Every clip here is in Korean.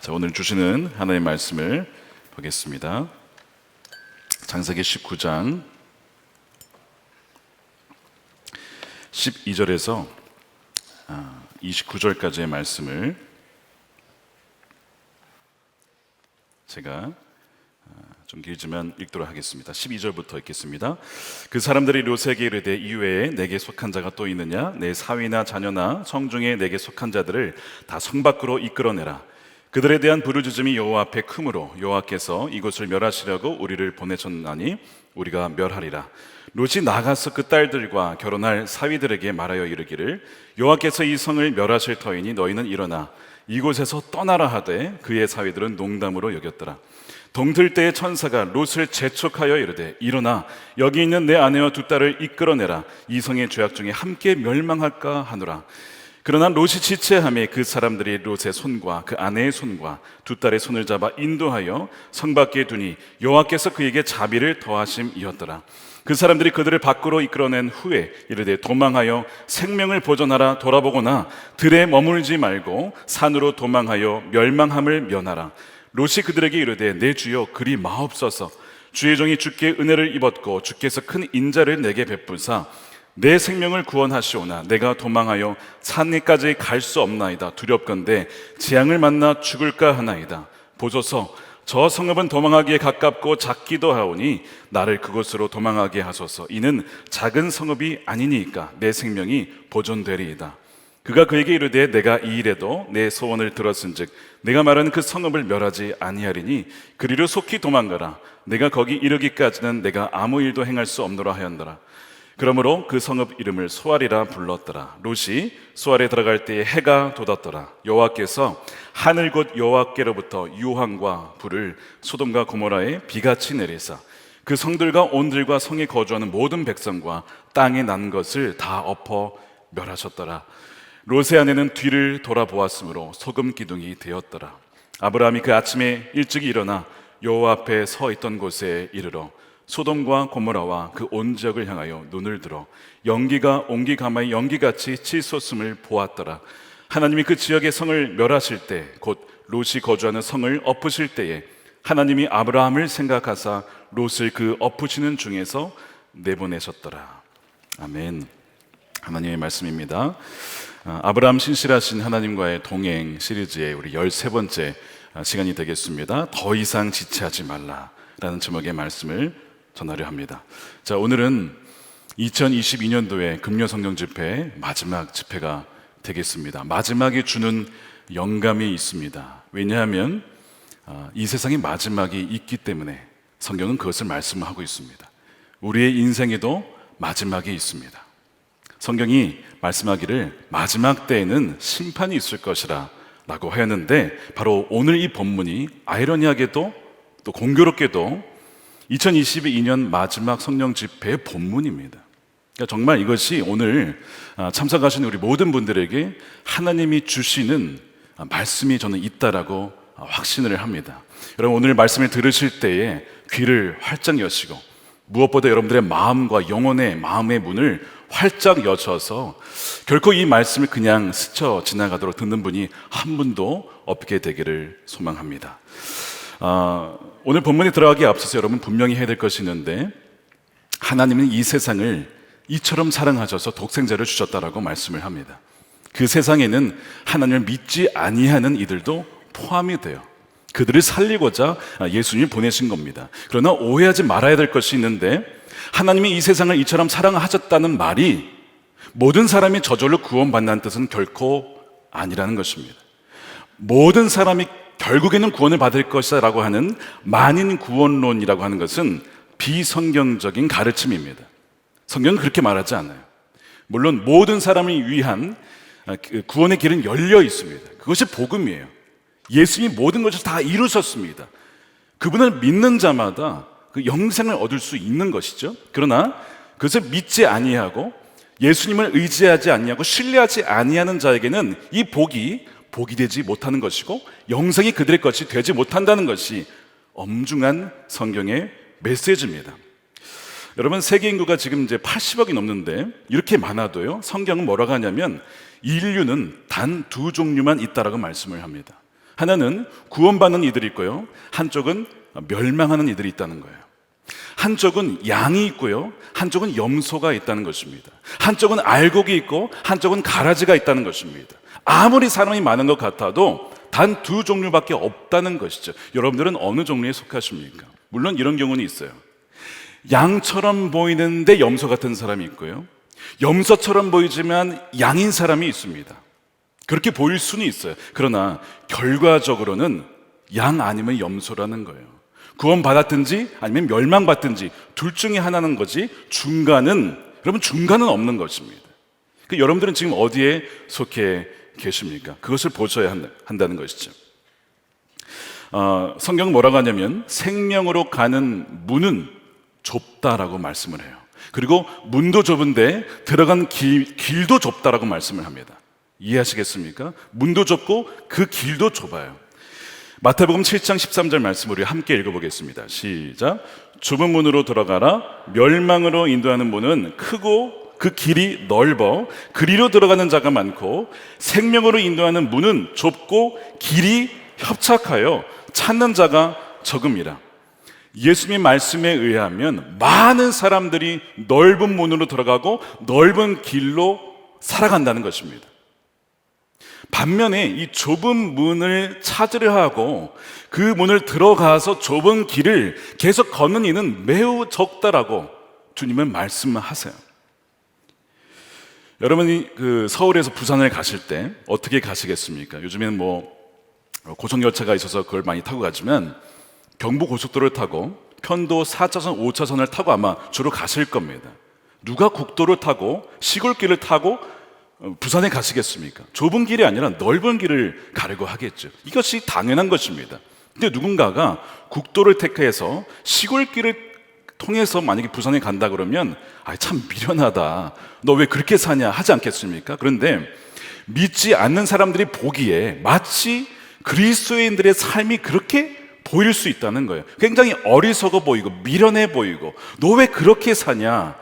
자, 오늘 주시는 하나님의 말씀을 보겠습니다. 창세기 19장 12절에서 29절까지의 말씀을 제가 좀 길지만 읽도록 하겠습니다. 12절부터 읽겠습니다. 그 사람들이 롯에게 이르되 이외에 내게 속한 자가 또 있느냐? 내 사위나 자녀나 성중에 내게 속한 자들을 다 성 밖으로 이끌어내라. 그들에 대한 부르짖음이 여호와 앞에 크므로 여호와께서 이곳을 멸하시려고 우리를 보내셨나니 우리가 멸하리라. 롯이 나가서 그 딸들과 결혼할 사위들에게 말하여 이르기를 여호와께서 이 성을 멸하실 터이니 너희는 일어나 이곳에서 떠나라 하되 그의 사위들은 농담으로 여겼더라. 동틀 때의 천사가 롯을 재촉하여 이르되 일어나 여기 있는 내 아내와 두 딸을 이끌어내라. 이 성의 죄악 중에 함께 멸망할까 하노라. 그러나 롯이 지체하매 그 사람들이 롯의 손과 그 아내의 손과 두 딸의 손을 잡아 인도하여 성 밖에 두니 여호와께서 그에게 자비를 더하심이었더라. 그 사람들이 그들을 밖으로 이끌어낸 후에 이르되 도망하여 생명을 보존하라. 돌아보거나 들에 머물지 말고 산으로 도망하여 멸망함을 면하라. 롯이 그들에게 이르되 내 주여 그리 마옵소서. 주의 종이 주께 은혜를 입었고 주께서 큰 인자를 내게 베푸사 내 생명을 구원하시오나 내가 도망하여 산에까지 갈 수 없나이다. 두렵건대 재앙을 만나 죽을까 하나이다. 보소서 저 성읍은 도망하기에 가깝고 작기도 하오니 나를 그곳으로 도망하게 하소서. 이는 작은 성읍이 아니니까 내 생명이 보존되리이다. 그가 그에게 이르되 내가 이 일에도 내 소원을 들었은즉 내가 말하는 그 성읍을 멸하지 아니하리니 그리로 속히 도망가라. 내가 거기 이르기까지는 내가 아무 일도 행할 수 없노라 하였노라. 그러므로 그 성읍 이름을 소알이라 불렀더라. 롯이 소알에 들어갈 때에 해가 돋았더라. 여호와께서 하늘 곧 여호와께로부터 유황과 불을 소돔과 고모라에 비같이 내리사 그 성들과 온들과 성에 거주하는 모든 백성과 땅에 난 것을 다 엎어 멸하셨더라. 롯의 아내는 뒤를 돌아보았으므로 소금 기둥이 되었더라. 아브라함이 그 아침에 일찍 일어나 여호와 앞에 서 있던 곳에 이르러 소돔과 고모라와 그 온 지역을 향하여 눈을 들어 연기가 옹기 가마의 연기같이 치솟음을 보았더라. 하나님이 그 지역의 성을 멸하실 때 곧 롯이 거주하는 성을 엎으실 때에 하나님이 아브라함을 생각하사 롯을 그 엎으시는 중에서 내보내셨더라. 아멘. 하나님의 말씀입니다. 아브라함 신실하신 하나님과의 동행 시리즈의 우리 13번째 시간이 되겠습니다. 더 이상 지체하지 말라라는 제목의 말씀을 전하려 합니다. 자, 오늘은 2022년도의 금요 성경 집회 마지막 집회가 되겠습니다. 마지막에 주는 영감이 있습니다. 왜냐하면 이 세상에 마지막이 있기 때문에 성경은 그것을 말씀하고 있습니다. 우리의 인생에도 마지막이 있습니다. 성경이 말씀하기를 마지막 때에는 심판이 있을 것이라 라고 하였는데 바로 오늘 이 본문이 아이러니하게도 또 공교롭게도 2022년 마지막 성령 집회의 본문입니다. 그러니까 정말 이것이 오늘 참석하신 우리 모든 분들에게 하나님이 주시는 말씀이 저는 있다라고 확신을 합니다. 여러분 오늘 말씀을 들으실 때에 귀를 활짝 여시고 무엇보다 여러분들의 마음과 영혼의 마음의 문을 활짝 여셔서 결코 이 말씀을 그냥 스쳐 지나가도록 듣는 분이 한 분도 없게 되기를 소망합니다. 오늘 본문에 들어가기에 앞서서 여러분 분명히 해야 될 것이 있는데 하나님은 이 세상을 이처럼 사랑하셔서 독생자를 주셨다라고 말씀을 합니다. 그 세상에는 하나님을 믿지 아니하는 이들도 포함이 돼요. 그들을 살리고자 예수님을 보내신 겁니다. 그러나 오해하지 말아야 될 것이 있는데 하나님이 이 세상을 이처럼 사랑하셨다는 말이 모든 사람이 저절로 구원받는 뜻은 결코 아니라는 것입니다. 모든 사람이 결국에는 구원을 받을 것이다 라고 하는 만인 구원론이라고 하는 것은 비성경적인 가르침입니다. 성경은 그렇게 말하지 않아요. 물론 모든 사람을 위한 구원의 길은 열려 있습니다. 그것이 복음이에요. 예수님이 모든 것을 다 이루셨습니다. 그분을 믿는 자마다 그 영생을 얻을 수 있는 것이죠. 그러나 그것을 믿지 아니하고 예수님을 의지하지 아니하고 신뢰하지 아니하는 자에게는 이 복이 되지 못하는 것이고 영생이 그들의 것이 되지 못한다는 것이 엄중한 성경의 메시지입니다. 여러분 세계 인구가 지금 이제 80억이 넘는데 이렇게 많아도요 성경은 뭐라고 하냐면 인류는 단 두 종류만 있다라고 말씀을 합니다. 하나는 구원받는 이들이 있고요, 한쪽은 멸망하는 이들이 있다는 거예요. 한쪽은 양이 있고요, 한쪽은 염소가 있다는 것입니다. 한쪽은 알곡이 있고 한쪽은 가라지가 있다는 것입니다. 아무리 사람이 많은 것 같아도 단 두 종류밖에 없다는 것이죠. 여러분들은 어느 종류에 속하십니까? 물론 이런 경우는 있어요. 양처럼 보이는데 염소 같은 사람이 있고요, 염소처럼 보이지만 양인 사람이 있습니다. 그렇게 보일 수는 있어요. 그러나 결과적으로는 양 아니면 염소라는 거예요. 구원받았든지 아니면 멸망받든지 둘 중에 하나는 거지, 여러분 중간은 없는 것입니다. 여러분들은 지금 어디에 속해 계십니까? 그것을 보셔야 한다는 것이죠. 성경은 뭐라고 하냐면 생명으로 가는 문은 좁다라고 말씀을 해요. 그리고 문도 좁은데 들어간 길도 좁다라고 말씀을 합니다. 이해하시겠습니까? 문도 좁고 그 길도 좁아요. 마태복음 7장 13절 말씀 우리 함께 읽어보겠습니다. 시작. 좁은 문으로 들어가라. 멸망으로 인도하는 문은 크고 그 길이 넓어 그리로 들어가는 자가 많고, 생명으로 인도하는 문은 좁고 길이 협착하여 찾는 자가 적음이라. 예수님 말씀에 의하면 많은 사람들이 넓은 문으로 들어가고 넓은 길로 살아간다는 것입니다. 반면에 이 좁은 문을 찾으려 하고 그 문을 들어가서 좁은 길을 계속 걷는 이는 매우 적다라고 주님은 말씀하세요. 여러분이 서울에서 부산을 가실 때 어떻게 가시겠습니까? 요즘에는 고속열차가 있어서 그걸 많이 타고 가지만 경부고속도로를 타고 편도 4차선, 5차선을 타고 아마 주로 가실 겁니다. 누가 국도를 타고 시골길을 타고 부산에 가시겠습니까? 좁은 길이 아니라 넓은 길을 가려고 하겠죠. 이것이 당연한 것입니다. 근데 누군가가 국도를 택해서 시골길을 통해서 만약에 부산에 간다 그러면 참 미련하다, 너 왜 그렇게 사냐 하지 않겠습니까? 그런데 믿지 않는 사람들이 보기에 마치 그리스도인들의 삶이 그렇게 보일 수 있다는 거예요. 굉장히 어리석어 보이고 미련해 보이고 너 왜 그렇게 사냐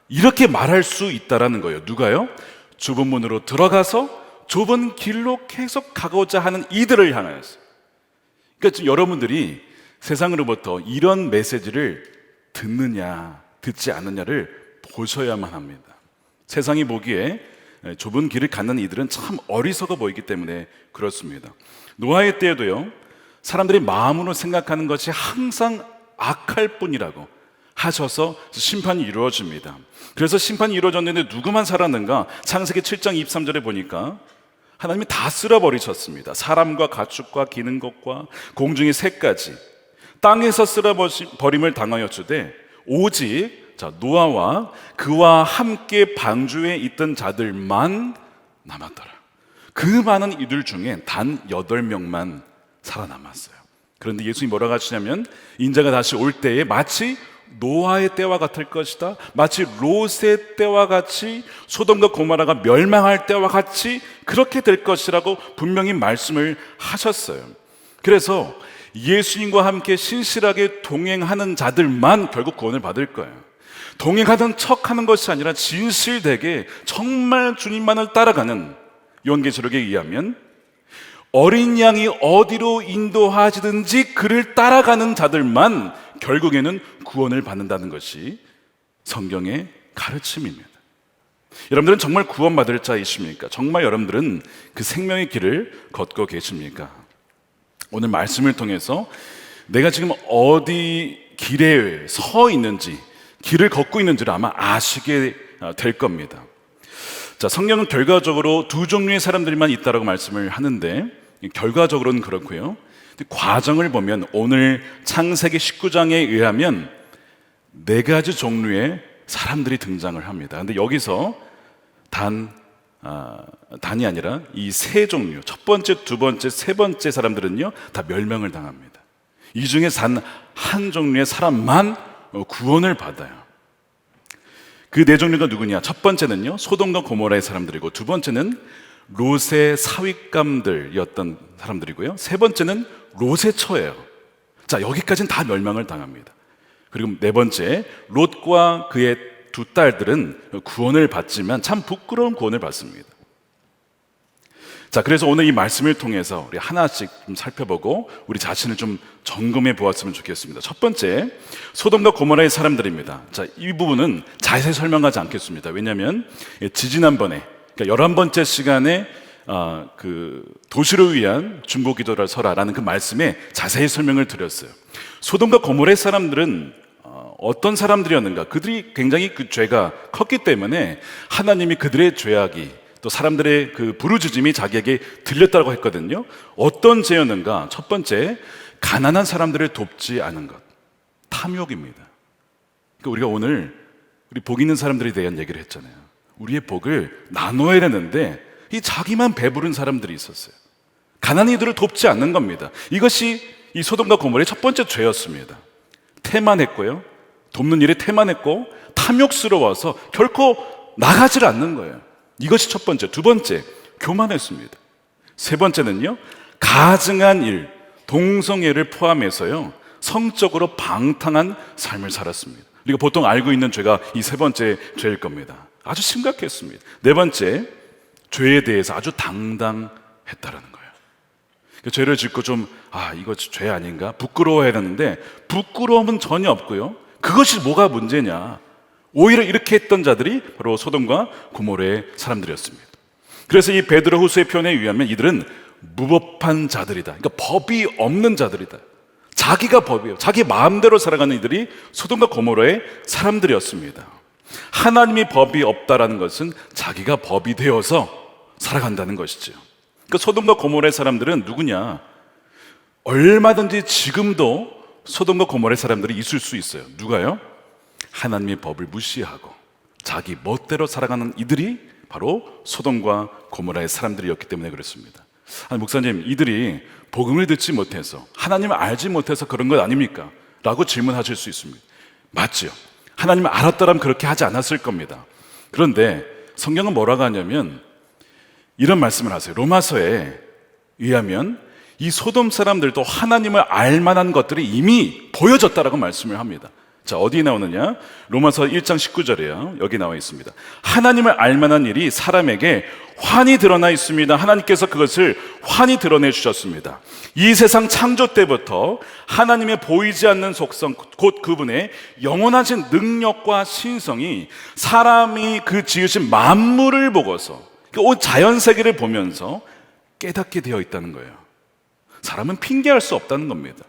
이렇게 말할 수 있다라는 거예요. 누가요? 좁은 문으로 들어가서 좁은 길로 계속 가고자 하는 이들을 향하여서. 그러니까 지금 여러분들이 세상으로부터 이런 메시지를 듣느냐 듣지 않느냐를 보셔야만 합니다. 세상이 보기에 좁은 길을 갖는 이들은 참 어리석어 보이기 때문에 그렇습니다. 노아의 때에도요, 사람들이 마음으로 생각하는 것이 항상 악할 뿐이라고 하셔서 심판이 이루어집니다. 그래서 심판이 이루어졌는데 누구만 살았는가? 창세기 7장 23절에 보니까 하나님이 다 쓸어버리셨습니다. 사람과 가축과 기는 것과 공중의 새까지 땅에서 쓸어버림을 당하였으되 오직 노아와 그와 함께 방주에 있던 자들만 남았더라. 그 많은 이들 중에 단 8명만 살아남았어요. 그런데 예수님이 뭐라고 하시냐면 인자가 다시 올 때에 마치 노아의 때와 같을 것이다, 마치 롯의 때와 같이 소돔과 고모라가 멸망할 때와 같이 그렇게 될 것이라고 분명히 말씀을 하셨어요. 그래서 예수님과 함께 신실하게 동행하는 자들만 결국 구원을 받을 거예요. 동행하던 척하는 것이 아니라 진실되게 정말 주님만을 따라가는, 요한계시록에 의하면 어린 양이 어디로 인도하시든지 그를 따라가는 자들만 결국에는 구원을 받는다는 것이 성경의 가르침입니다. 여러분들은 정말 구원받을 자이십니까? 정말 여러분들은 그 생명의 길을 걷고 계십니까? 오늘 말씀을 통해서 내가 지금 어디 길에 서 있는지, 길을 걷고 있는지를 아마 아시게 될 겁니다. 자, 성경은 결과적으로 두 종류의 사람들만 있다라고 말씀을 하는데 결과적으로는 그렇고요. 과정을 보면 오늘 창세기 19장에 의하면 4가지 종류의 사람들이 등장을 합니다. 근데 여기서 단이 아니라 이 3종류, 첫 번째, 두 번째, 세 번째 사람들은요 다 멸망을 당합니다. 이 중에 단 한 종류의 사람만 구원을 받아요. 그 4종류가 누구냐? 첫 번째는요 소돔과 고모라의 사람들이고, 두 번째는 롯의 사윗감들이었던 사람들이고요, 세 번째는 롯의 처예요. 자, 여기까지는 다 멸망을 당합니다. 그리고 4번째, 롯과 그의 2 딸들은 구원을 받지만 참 부끄러운 구원을 받습니다. 자, 그래서 오늘 이 말씀을 통해서 우리 하나씩 좀 살펴보고 우리 자신을 좀 점검해 보았으면 좋겠습니다. 첫 번째, 소돔과 고모라의 사람들입니다. 자, 이 부분은 자세히 설명하지 않겠습니다. 왜냐하면 지지난번에, 그러니까 11번째 시간에 그 도시를 위한 중보기도를 서라라는 그 말씀에 자세히 설명을 드렸어요. 소돔과 고모라의 사람들은 어떤 사람들이었는가? 그들이 굉장히 그 죄가 컸기 때문에 하나님이 그들의 죄악이 또 사람들의 그 부르짖음이 자기에게 들렸다고 했거든요. 어떤 죄였는가? 첫 번째, 가난한 사람들을 돕지 않은 것, 탐욕입니다. 그러니까 우리가 오늘 우리 복 있는 사람들에 대한 얘기를 했잖아요. 우리의 복을 나눠야 되는데 이 자기만 배부른 사람들이 있었어요. 가난한 이들을 돕지 않는 겁니다. 이것이 이 소돔과 고모라의 첫 번째 죄였습니다. 태만했고요, 돕는 일에 태만했고 탐욕스러워서 결코 나가질 않는 거예요. 이것이 첫 번째. 두 번째, 교만했습니다. 세 번째는요, 가증한 일, 동성애를 포함해서요, 성적으로 방탕한 삶을 살았습니다. 우리가 보통 알고 있는 죄가 이 세 번째 죄일 겁니다. 아주 심각했습니다. 네 번째, 죄에 대해서 아주 당당했다라는 거예요. 죄를 짓고 좀 이거 죄 아닌가? 부끄러워해야 되는데 부끄러움은 전혀 없고요. 그것이 뭐가 문제냐? 오히려 이렇게 했던 자들이 바로 소돔과 고모라의 사람들이었습니다. 그래서 이 베드로 후서의 표현에 의하면 이들은 무법한 자들이다. 그러니까 법이 없는 자들이다. 자기가 법이에요. 자기 마음대로 살아가는 이들이 소돔과 고모라의 사람들이었습니다. 하나님이 법이 없다라는 것은 자기가 법이 되어서 살아간다는 것이죠. 그러니까 소돔과 고모라의 사람들은 누구냐? 얼마든지 지금도 소돔과 고모라의 사람들이 있을 수 있어요. 누가요? 하나님의 법을 무시하고 자기 멋대로 살아가는 이들이 바로 소돔과 고모라의 사람들이었기 때문에 그렇습니다. 목사님, 이들이 복음을 듣지 못해서 하나님을 알지 못해서 그런 것 아닙니까? 라고 질문하실 수 있습니다. 맞죠? 하나님을 알았더라면 그렇게 하지 않았을 겁니다. 그런데 성경은 뭐라고 하냐면 이런 말씀을 하세요. 로마서에 의하면 이 소돔 사람들도 하나님을 알 만한 것들이 이미 보여졌다라고 말씀을 합니다. 자, 어디에 나오느냐? 로마서 1장 19절이에요. 여기 나와 있습니다. 하나님을 알 만한 일이 사람에게 환히 드러나 있습니다. 하나님께서 그것을 환히 드러내 주셨습니다. 이 세상 창조 때부터 하나님의 보이지 않는 속성, 곧 그분의 영원하신 능력과 신성이 사람이 그 지으신 만물을 보고서, 온 자연세계를 보면서 깨닫게 되어 있다는 거예요. 사람은 핑계할 수 없다는 겁니다.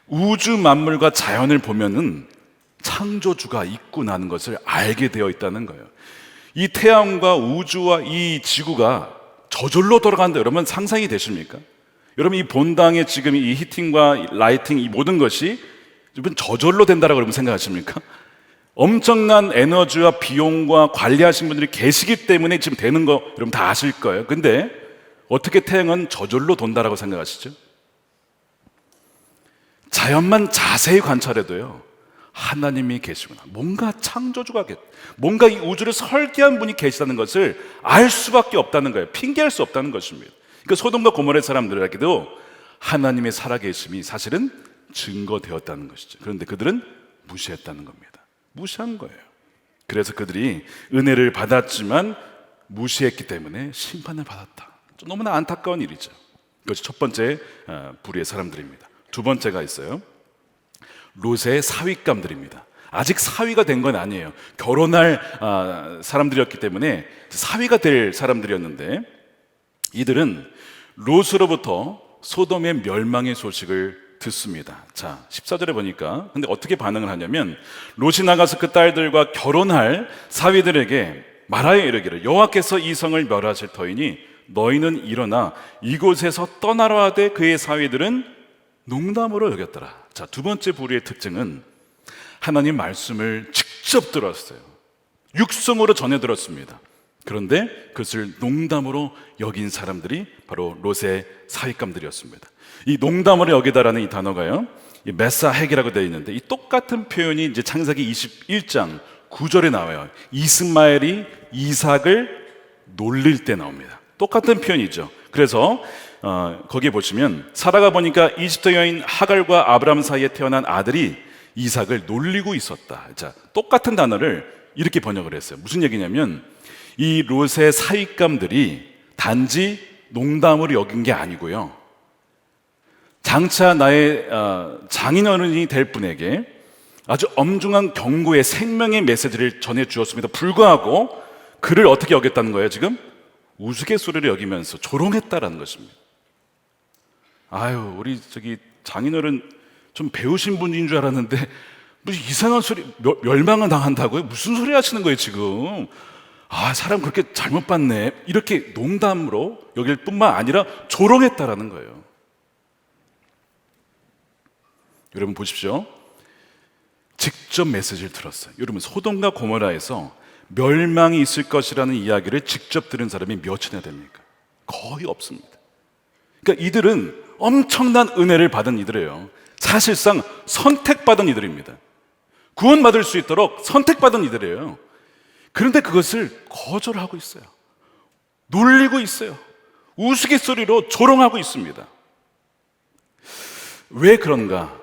우주 만물과 자연을 보면은 창조주가 있구나 하는 것을 알게 되어 있다는 거예요. 이 태양과 우주와 이 지구가 저절로 돌아간다. 여러분 상상이 되십니까? 여러분 이 본당의 지금 이 히팅과 라이팅 이 모든 것이 여러분 저절로 된다라고 여러분 생각하십니까? 엄청난 에너지와 비용과 관리하신 분들이 계시기 때문에 지금 되는 거 여러분 다 아실 거예요. 근데 어떻게 태양은 저절로 돈다라고 생각하시죠? 자연만 자세히 관찰해도요, 하나님이 계시구나, 뭔가 창조주가 뭔가 이 우주를 설계한 분이 계시다는 것을 알 수밖에 없다는 거예요. 핑계할 수 없다는 것입니다. 그러니까 소돔과 고모라의 사람들에게도 하나님의 살아계심이 사실은 증거되었다는 것이죠. 그런데 그들은 무시했다는 겁니다. 무시한 거예요. 그래서 그들이 은혜를 받았지만 무시했기 때문에 심판을 받았다. 좀 너무나 안타까운 일이죠. 이것이 첫 번째 불의의 사람들입니다. 두 번째가 있어요. 롯의 사윗감들입니다. 아직 사위가 된 건 아니에요. 결혼할 사람들이었기 때문에 사위가 될 사람들이었는데 이들은 롯으로부터 소돔의 멸망의 소식을 듣습니다. 자, 14절에 보니까 근데 어떻게 반응을 하냐면 롯이 나가서 그 딸들과 결혼할 사위들에게 말하여 이르기를 여호와께서 이 성을 멸하실 터이니 너희는 일어나 이곳에서 떠나라 하되 그의 사위들은 농담으로 여겼더라. 자, 두 번째 불의의 특징은 하나님 말씀을 직접 들었어요. 육성으로 전해 들었습니다. 그런데 그것을 농담으로 여긴 사람들이 바로 롯의 사윗감들이었습니다. 이 농담으로 여기다라는 이 단어가요, 이 메사핵이라고 되어 있는데 이 똑같은 표현이 이제 창세기 21장 9절에 나와요. 이스마엘이 이삭을 놀릴 때 나옵니다. 똑같은 표현이죠. 그래서 거기에 보시면 사라가 보니까 이집트 여인 하갈과 아브라함 사이에 태어난 아들이 이삭을 놀리고 있었다. 자, 똑같은 단어를 이렇게 번역을 했어요. 무슨 얘기냐면 이 롯의 사윗감들이 단지 농담으로 여긴 게 아니고요. 장차 나의 장인어른이 될 분에게 아주 엄중한 경고의 생명의 메시지를 전해주었음에도 불구하고 그를 어떻게 여겼다는 거예요? 지금 우스갯소리를 여기면서 조롱했다라는 것입니다. 아유, 우리 장인어른 좀 배우신 분인 줄 알았는데 무슨 이상한 소리, 멸망을 당한다고요? 무슨 소리 하시는 거예요 지금? 아, 사람 그렇게 잘못 봤네. 이렇게 농담으로 여길 뿐만 아니라 조롱했다라는 거예요. 여러분 보십시오. 직접 메시지를 들었어요. 여러분, 소돔과 고모라에서 멸망이 있을 것이라는 이야기를 직접 들은 사람이 몇이나 됩니까? 거의 없습니다. 그러니까 이들은 엄청난 은혜를 받은 이들이에요. 사실상 선택받은 이들입니다. 구원받을 수 있도록 선택받은 이들이에요. 그런데 그것을 거절하고 있어요. 놀리고 있어요. 우스갯소리로 조롱하고 있습니다. 왜 그런가?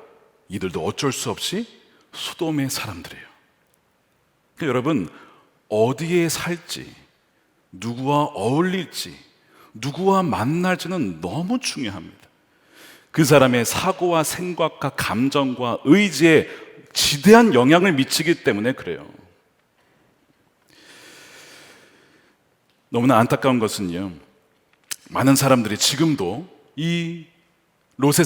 이들도 어쩔 수 없이 소돔의 사람들이에요. 그러니까 여러분, 어디에 살지, 누구와 어울릴지, 누구와 만날지는 너무 중요합니다. 그 사람의 사고와 생각과 감정과 의지에 지대한 영향을 미치기 때문에 그래요. 너무나 안타까운 것은요, 많은 사람들이 지금도 이 롯의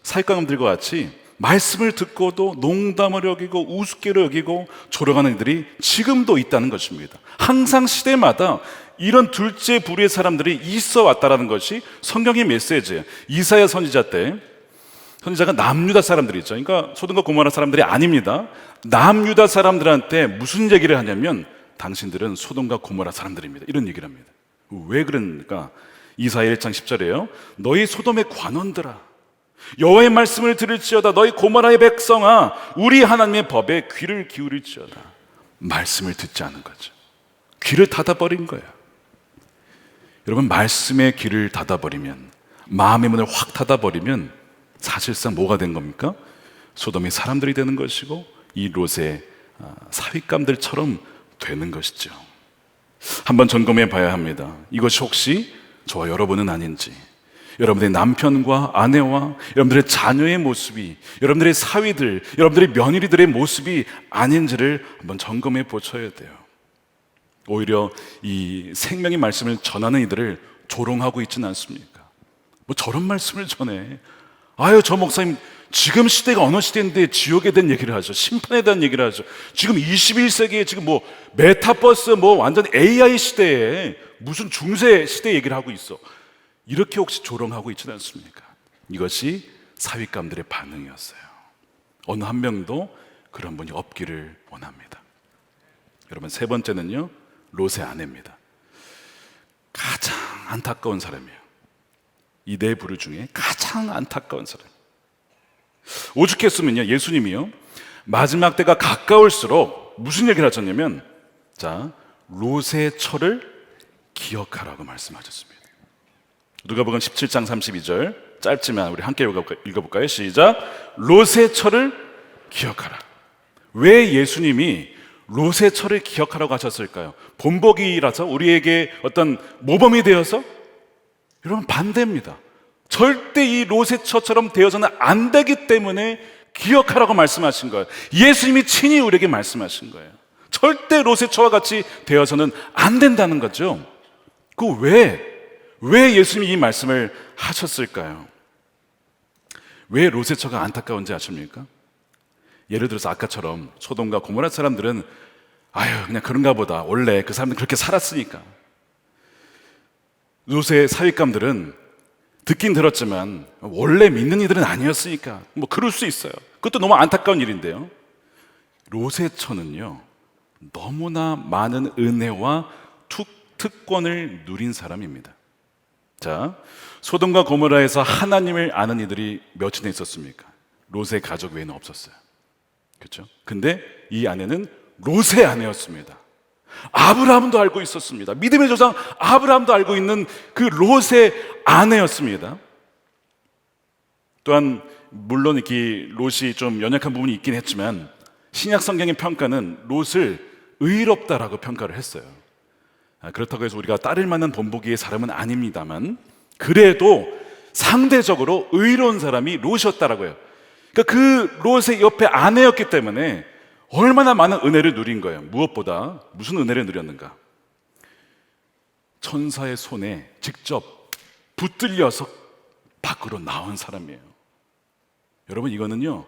사위감들과 같이 말씀을 듣고도 농담을 여기고 우습게로 여기고 조롱하는 이들이 지금도 있다는 것입니다. 항상 시대마다 이런 둘째 부류의 사람들이 있어 왔다라는 것이 성경의 메시지예요. 이사야 선지자 때, 선지자가 남유다 사람들이 있죠. 그러니까 소돔과 고모라 사람들이 아닙니다. 남유다 사람들한테 무슨 얘기를 하냐면 당신들은 소돔과 고모라 사람들입니다. 이런 얘기를 합니다. 왜 그러니까 이사야 1장 10절에요. 너희 소돔의 관원들아, 여호와의 말씀을 들을지어다. 너희 고모라의 백성아, 우리 하나님의 법에 귀를 기울일지어다. 말씀을 듣지 않은 거죠. 귀를 닫아버린 거예요. 여러분, 말씀에 귀를 닫아버리면, 마음의 문을 확 닫아버리면 사실상 뭐가 된 겁니까? 소돔의 사람들이 되는 것이고 이 롯의 사윗감들처럼 되는 것이죠. 한번 점검해 봐야 합니다. 이것이 혹시 저와 여러분은 아닌지, 여러분들의 남편과 아내와 여러분들의 자녀의 모습이, 여러분들의 사위들, 여러분들의 며느리들의 모습이 아닌지를 한번 점검해 보셔야 돼요. 오히려 이 생명의 말씀을 전하는 이들을 조롱하고 있지는 않습니까? 뭐 저런 말씀을 전해. 아유, 저 목사님 지금 시대가 어느 시대인데 지옥에 대한 얘기를 하죠. 심판에 대한 얘기를 하죠. 지금 21세기에 지금 뭐 메타버스 뭐 완전 AI 시대에 무슨 중세 시대 얘기를 하고 있어. 이렇게 혹시 조롱하고 있지는 않습니까? 이것이 사윗감들의 반응이었어요. 어느 한 명도 그런 분이 없기를 원합니다. 여러분, 세 번째는요, 롯의 아내입니다. 가장 안타까운 사람이에요. 이 네 부류 중에 가장 안타까운 사람. 오죽했으면요, 예수님이요, 마지막 때가 가까울수록 무슨 얘기를 하셨냐면, 자, 롯의 철을 기억하라고 말씀하셨습니다. 누가복음 17장 32절, 짧지만 우리 함께 읽어볼까요? 시작. 롯의 철을 기억하라. 왜 예수님이 롯의 철을 기억하라고 하셨을까요? 본보기라서, 우리에게 어떤 모범이 되어서? 여러분, 반대입니다. 절대 이 롯의 철처럼 되어서는 안 되기 때문에 기억하라고 말씀하신 거예요. 예수님이 친히 우리에게 말씀하신 거예요. 절대 롯의 철과 같이 되어서는 안 된다는 거죠. 왜 예수님이 이 말씀을 하셨을까요? 왜 롯의 처가 안타까운지 아십니까? 예를 들어서 아까처럼 소돔과 고모라 사람들은 아유, 그냥 그런가 보다, 원래 그 사람들은 그렇게 살았으니까. 롯의 사윗감들은 듣긴 들었지만 원래 믿는 이들은 아니었으니까 뭐 그럴 수 있어요. 그것도 너무 안타까운 일인데요, 롯의 처는요, 너무나 많은 은혜와 특권을 누린 사람입니다. 자, 소돔과 고모라에서 하나님을 아는 이들이 몇이나 있었습니까? 롯의 가족 외에는 없었어요. 그렇죠? 근데 이 아내는 롯의 아내였습니다. 아브라함도 알고 있었습니다. 믿음의 조상 아브라함도 알고 있는 그 롯의 아내였습니다. 또한 물론 이렇게 롯이 좀 연약한 부분이 있긴 했지만 신약 성경의 평가는 롯을 의롭다라고 평가를 했어요. 그렇다고 해서 우리가 따를 만한 본보기의 사람은 아닙니다만 그래도 상대적으로 의로운 사람이 롯이었다라고요. 그러니까 그 롯의 옆에 아내였기 때문에 얼마나 많은 은혜를 누린 거예요. 무엇보다 무슨 은혜를 누렸는가? 천사의 손에 직접 붙들려서 밖으로 나온 사람이에요. 여러분, 이거는요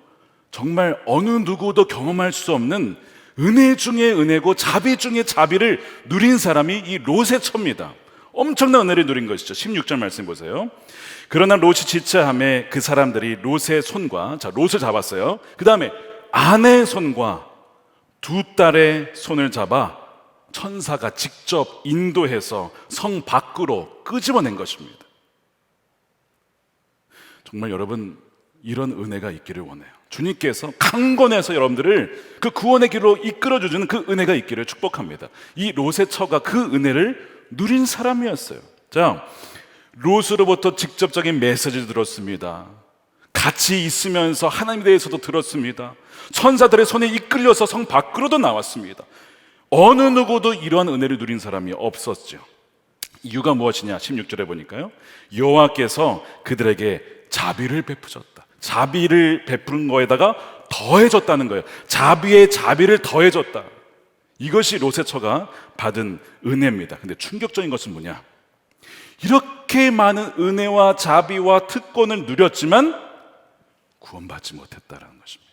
정말 어느 누구도 경험할 수 없는 은혜 중에 은혜고 자비 중에 자비를 누린 사람이 이 롯의 처입니다. 엄청난 은혜를 누린 것이죠. 16절 말씀 보세요. 그러나 롯이 지체함에 그 사람들이 롯의 손과, 자, 롯을 잡았어요. 그 다음에 아내의 손과 두 딸의 손을 잡아 천사가 직접 인도해서 성 밖으로 끄집어낸 것입니다. 정말 여러분, 이런 은혜가 있기를 원해요. 주님께서 강권해서 여러분들을 그 구원의 길로 이끌어주는 그 은혜가 있기를 축복합니다. 이 롯의 처가 그 은혜를 누린 사람이었어요. 자, 롯으로부터 직접적인 메시지를 들었습니다. 같이 있으면서 하나님에 대해서도 들었습니다. 천사들의 손에 이끌려서 성 밖으로도 나왔습니다. 어느 누구도 이러한 은혜를 누린 사람이 없었죠. 이유가 무엇이냐? 16절에 보니까요, 여호와께서 그들에게 자비를 베푸셨다. 자비를 베푸는 거에다가 더해줬다는 거예요. 자비에 자비를 더해줬다. 이것이 롯의 처가 받은 은혜입니다. 근데 충격적인 것은 뭐냐? 이렇게 많은 은혜와 자비와 특권을 누렸지만 구원받지 못했다는 것입니다.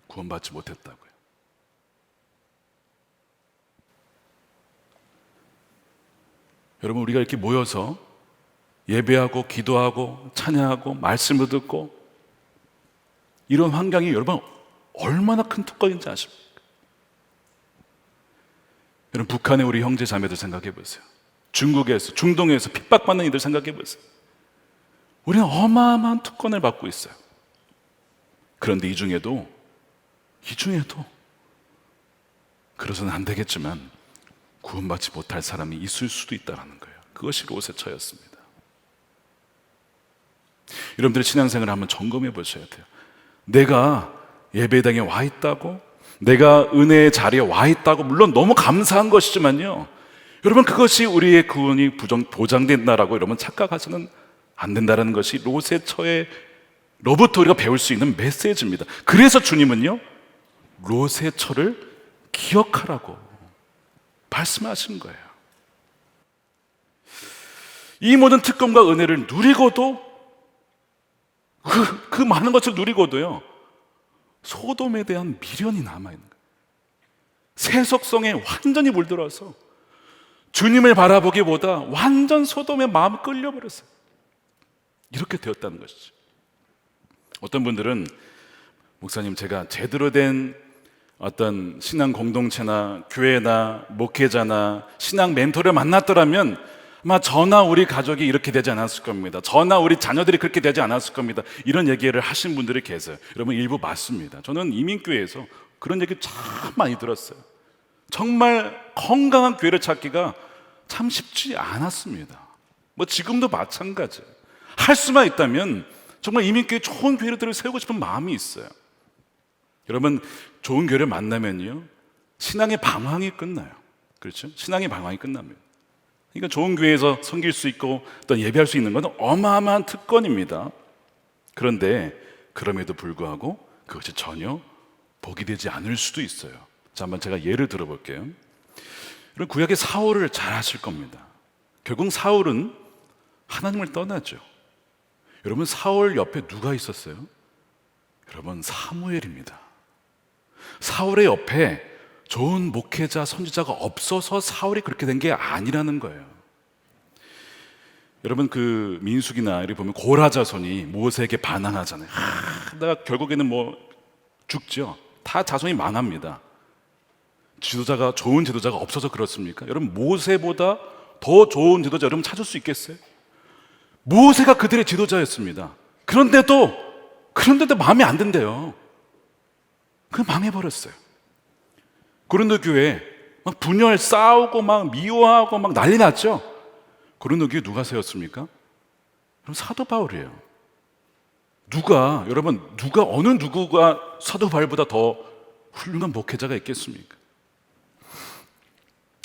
구원받지 못했다고요. 여러분, 우리가 이렇게 모여서 예배하고 기도하고 찬양하고 말씀을 듣고 이런 환경이 여러분 얼마나 큰 특권인지 아십니까? 여러분, 북한의 우리 형제 자매들 생각해 보세요. 중국에서, 중동에서 핍박받는 이들 생각해 보세요. 우리는 어마어마한 특권을 받고 있어요. 그런데 이 중에도 그래서는 안 되겠지만 구원받지 못할 사람이 있을 수도 있다는 거예요. 그것이 롯의 처였습니다. 여러분들의 신앙생활을 한번 점검해 보셔야 돼요. 내가 예배당에 와 있다고, 내가 은혜의 자리에 와 있다고 물론 너무 감사한 것이지만요, 여러분, 그것이 우리의 구원이 보장된다라고 여러분 착각하시는 안 된다는 것이 롯의 처로부터 우리가 배울 수 있는 메시지입니다. 그래서 주님은요 롯의 처를 기억하라고 말씀하신 거예요. 이 모든 특권과 은혜를 누리고도 그 많은 것을 누리고도요 소돔에 대한 미련이 남아있는 거예요. 세속성에 완전히 물들어서 주님을 바라보기보다 완전 소돔에 마음이 끌려버렸어요. 이렇게 되었다는 것이죠. 어떤 분들은 목사님, 제가 제대로 된 어떤 신앙 공동체나 교회나 목회자나 신앙 멘토를 만났더라면 아마 저나 우리 가족이 이렇게 되지 않았을 겁니다. 저나 우리 자녀들이 그렇게 되지 않았을 겁니다. 이런 얘기를 하신 분들이 계세요. 여러분, 일부 맞습니다. 저는 이민교회에서 그런 얘기 참 많이 들었어요. 정말 건강한 교회를 찾기가 참 쉽지 않았습니다. 뭐 지금도 마찬가지예요. 할 수만 있다면 정말 이민교회 좋은 교회들을 세우고 싶은 마음이 있어요. 여러분, 좋은 교회를 만나면요 신앙의 방황이 끝나요. 그렇죠? 신앙의 방황이 끝납니다. 그러니까 좋은 교회에서 섬길 수 있고 또 예배할 수 있는 것은 어마어마한 특권입니다. 그런데 그럼에도 불구하고 그것이 전혀 복이 되지 않을 수도 있어요. 자, 한번 제가 예를 들어볼게요. 여러분, 구약의 사울을 잘 아실 겁니다. 결국 사울은 하나님을 떠나죠. 여러분, 사울 옆에 누가 있었어요? 여러분, 사무엘입니다. 사울의 옆에 좋은 목회자, 선지자가 없어서 사울이 그렇게 된 게 아니라는 거예요. 여러분, 그 민수기나 이렇게 보면 고라 자손이 모세에게 반항하잖아요. 내가 결국에는 뭐 죽죠. 다 자손이 망합니다. 지도자가, 좋은 지도자가 없어서 그렇습니까? 여러분, 모세보다 더 좋은 지도자 여러분 찾을 수 있겠어요? 모세가 그들의 지도자였습니다. 그런데도 마음에 안 든대요. 그 망해버렸어요. 고린도 교회 막 분열, 싸우고 막 미워하고 막 난리 났죠. 고린도 교회 누가 세웠습니까? 그럼 사도 바울이에요. 어느 누구가 사도 바울보다 더 훌륭한 목회자가 있겠습니까?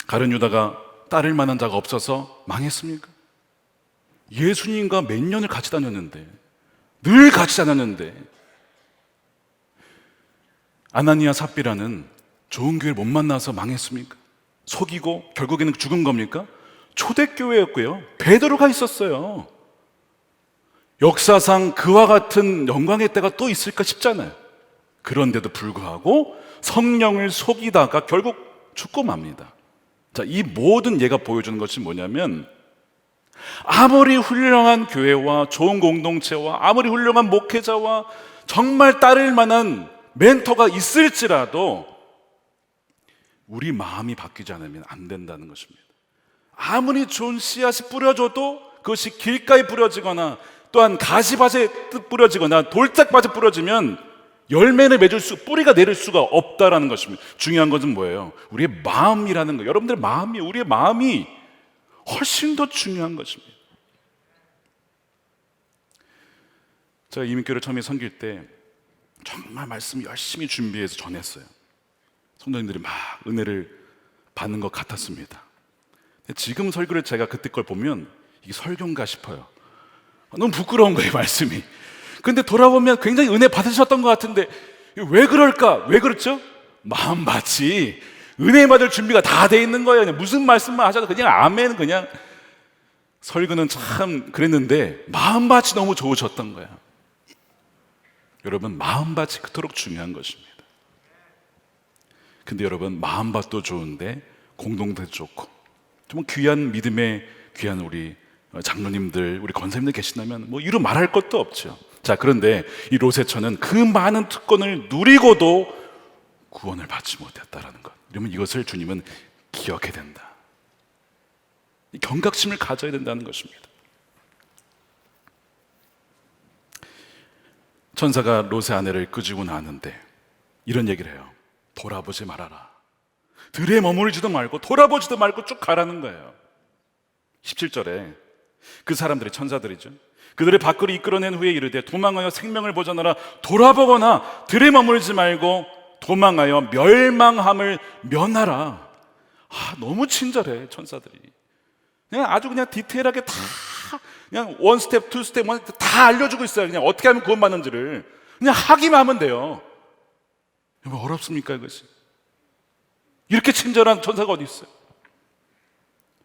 가룟 유다가 따를 만한 자가 없어서 망했습니까? 예수님과 몇 년을 같이 다녔는데, 늘 같이 다녔는데, 아나니아 삽비라는 좋은 교회를 못 만나서 망했습니까? 속이고 결국에는 죽은 겁니까? 초대교회였고요, 베드로가 있었어요. 역사상 그와 같은 영광의 때가 또 있을까 싶잖아요. 그런데도 불구하고 성령을 속이다가 결국 죽고 맙니다. 자, 이 모든 예가 보여주는 것이 뭐냐면, 아무리 훌륭한 교회와 좋은 공동체와 아무리 훌륭한 목회자와 정말 따를 만한 멘토가 있을지라도 우리 마음이 바뀌지 않으면 안 된다는 것입니다. 아무리 좋은 씨앗이 뿌려져도 그것이 길가에 뿌려지거나 또한 가시밭에 뿌려지거나 돌짝밭에 뿌려지면 열매를 맺을 뿌리가 내릴 수가 없다라는 것입니다. 중요한 것은 뭐예요? 우리의 마음이라는 거예요. 여러분들의 마음이, 우리의 마음이 훨씬 더 중요한 것입니다. 제가 이민교회를 처음에 섬길 때 정말 말씀 열심히 준비해서 전했어요. 성도님들이 막 은혜를 받는 것 같았습니다. 지금 설교를 제가 그때 걸 보면 이게 설교인가 싶어요. 너무 부끄러운 거예요, 말씀이. 근데 돌아보면 굉장히 은혜 받으셨던 것 같은데 왜 그럴까? 왜 그렇죠? 마음밭이 은혜 받을 준비가 다 돼 있는 거예요. 그냥 무슨 말씀만 하셔도 그냥 아멘, 그냥. 설교는 참 그랬는데 마음밭이 너무 좋으셨던 거야. 여러분, 마음밭이 그토록 중요한 것입니다. 근데 여러분, 마음밭도 좋은데 공동체도 좋고 정말 귀한 믿음의 귀한 우리 장로님들, 우리 권사님들 계신다면 뭐 이루 말할 것도 없죠. 자, 그런데 이 롯의 처는 그 많은 특권을 누리고도 구원을 받지 못했다라는 것. 그러면 이것을 주님은 기억해야 된다. 이 경각심을 가져야 된다는 것입니다. 천사가 롯의 아내를 끄집고 나왔는데 이런 얘기를 해요. 돌아보지 말아라. 들에 머물지도 말고 돌아보지도 말고 쭉 가라는 거예요. 17절에 그 사람들이, 천사들이죠, 그들의 밖으로 이끌어낸 후에 이르되 도망하여 생명을 보존하라. 돌아보거나 들에 머물지 말고 도망하여 멸망함을 면하라. 너무 친절해, 천사들이. 그냥 아주 그냥 디테일하게 다 그냥 원 스텝, 투 스텝, 다 알려주고 있어요. 그냥 어떻게 하면 구원받는지를 그냥 하기만 하면 돼요. 뭐 어렵습니까, 이것이? 이렇게 친절한 천사가 어디 있어요?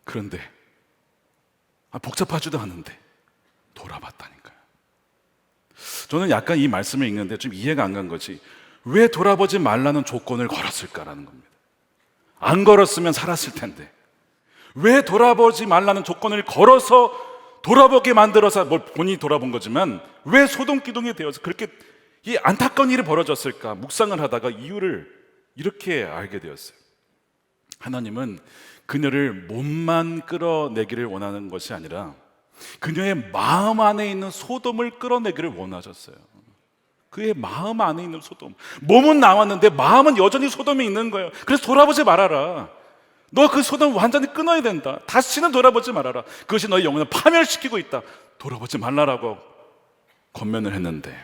그런데 복잡하지도 않은데 돌아봤다니까요. 저는 약간 이 말씀을 읽는데 좀 이해가 안 간 것이, 왜 돌아보지 말라는 조건을 걸었을까라는 겁니다. 안 걸었으면 살았을 텐데 왜 돌아보지 말라는 조건을 걸어서 돌아보게 만들어서, 뭘 본인이 돌아본 거지만 왜 소동기둥이 되어서 그렇게 이 안타까운 일이 벌어졌을까 묵상을 하다가 이유를 이렇게 알게 되었어요. 하나님은 그녀를 몸만 끌어내기를 원하는 것이 아니라 그녀의 마음 안에 있는 소돔을 끌어내기를 원하셨어요. 그의 마음 안에 있는 소돔. 몸은 나왔는데 마음은 여전히 소돔에 있는 거예요. 그래서 돌아보지 말아라. 너 그 소돔 완전히 끊어야 된다. 다시는 돌아보지 말아라. 그것이 너의 영혼을 파멸시키고 있다. 돌아보지 말라라고 권면을 했는데,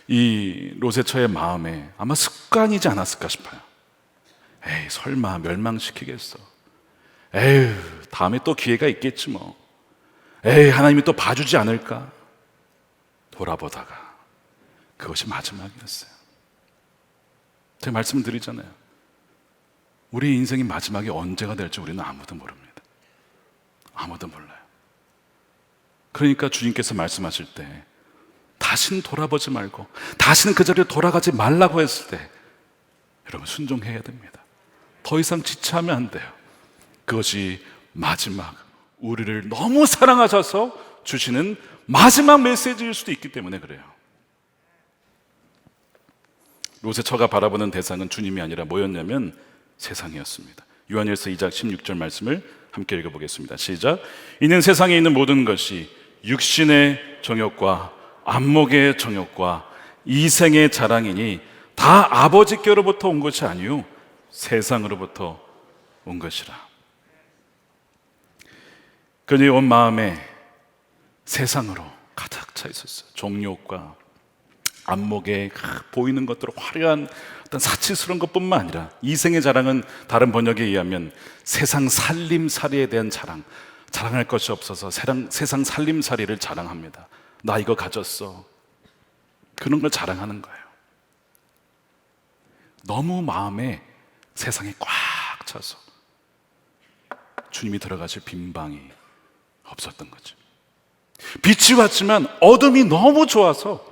이 롯의 처의 마음에 아마 습관이지 않았을까 싶어요. 에이, 설마 멸망시키겠어. 에휴, 다음에 또 기회가 있겠지 뭐. 에이, 하나님이 또 봐주지 않을까. 돌아보다가 그것이 마지막이었어요. 제가 말씀드리잖아요. 우리 인생이 마지막이 언제가 될지 우리는 아무도 모릅니다. 아무도 몰라요. 그러니까 주님께서 말씀하실 때 다시는 돌아보지 말고 다시는 그 자리에 돌아가지 말라고 했을 때 여러분, 순종해야 됩니다. 더 이상 지체하면 안 돼요. 그것이 마지막, 우리를 너무 사랑하셔서 주시는 마지막 메시지일 수도 있기 때문에 그래요. 롯의 처가 바라보는 대상은 주님이 아니라 뭐였냐면 세상이었습니다. 요한일서 2장 16절 말씀을 함께 읽어보겠습니다. 시작. 이는 세상에 있는 모든 것이 육신의 정욕과 안목의 정욕과 이생의 자랑이니 다 아버지께로부터 온 것이 아니요 세상으로부터 온 것이라. 그녀의 온 마음에 세상으로 가득 차 있었어요. 정욕과 안목에 보이는 것들로 화려한 어떤 사치스러운 것뿐만 아니라 이생의 자랑은 다른 번역에 의하면 세상 살림살이에 대한 자랑할 것이 없어서 세상 살림살이를 자랑합니다. 나 이거 가졌어. 그런 걸 자랑하는 거예요. 너무 마음에 세상에 꽉 차서 주님이 들어가실 빈방이 없었던 거죠. 빛이 왔지만 어둠이 너무 좋아서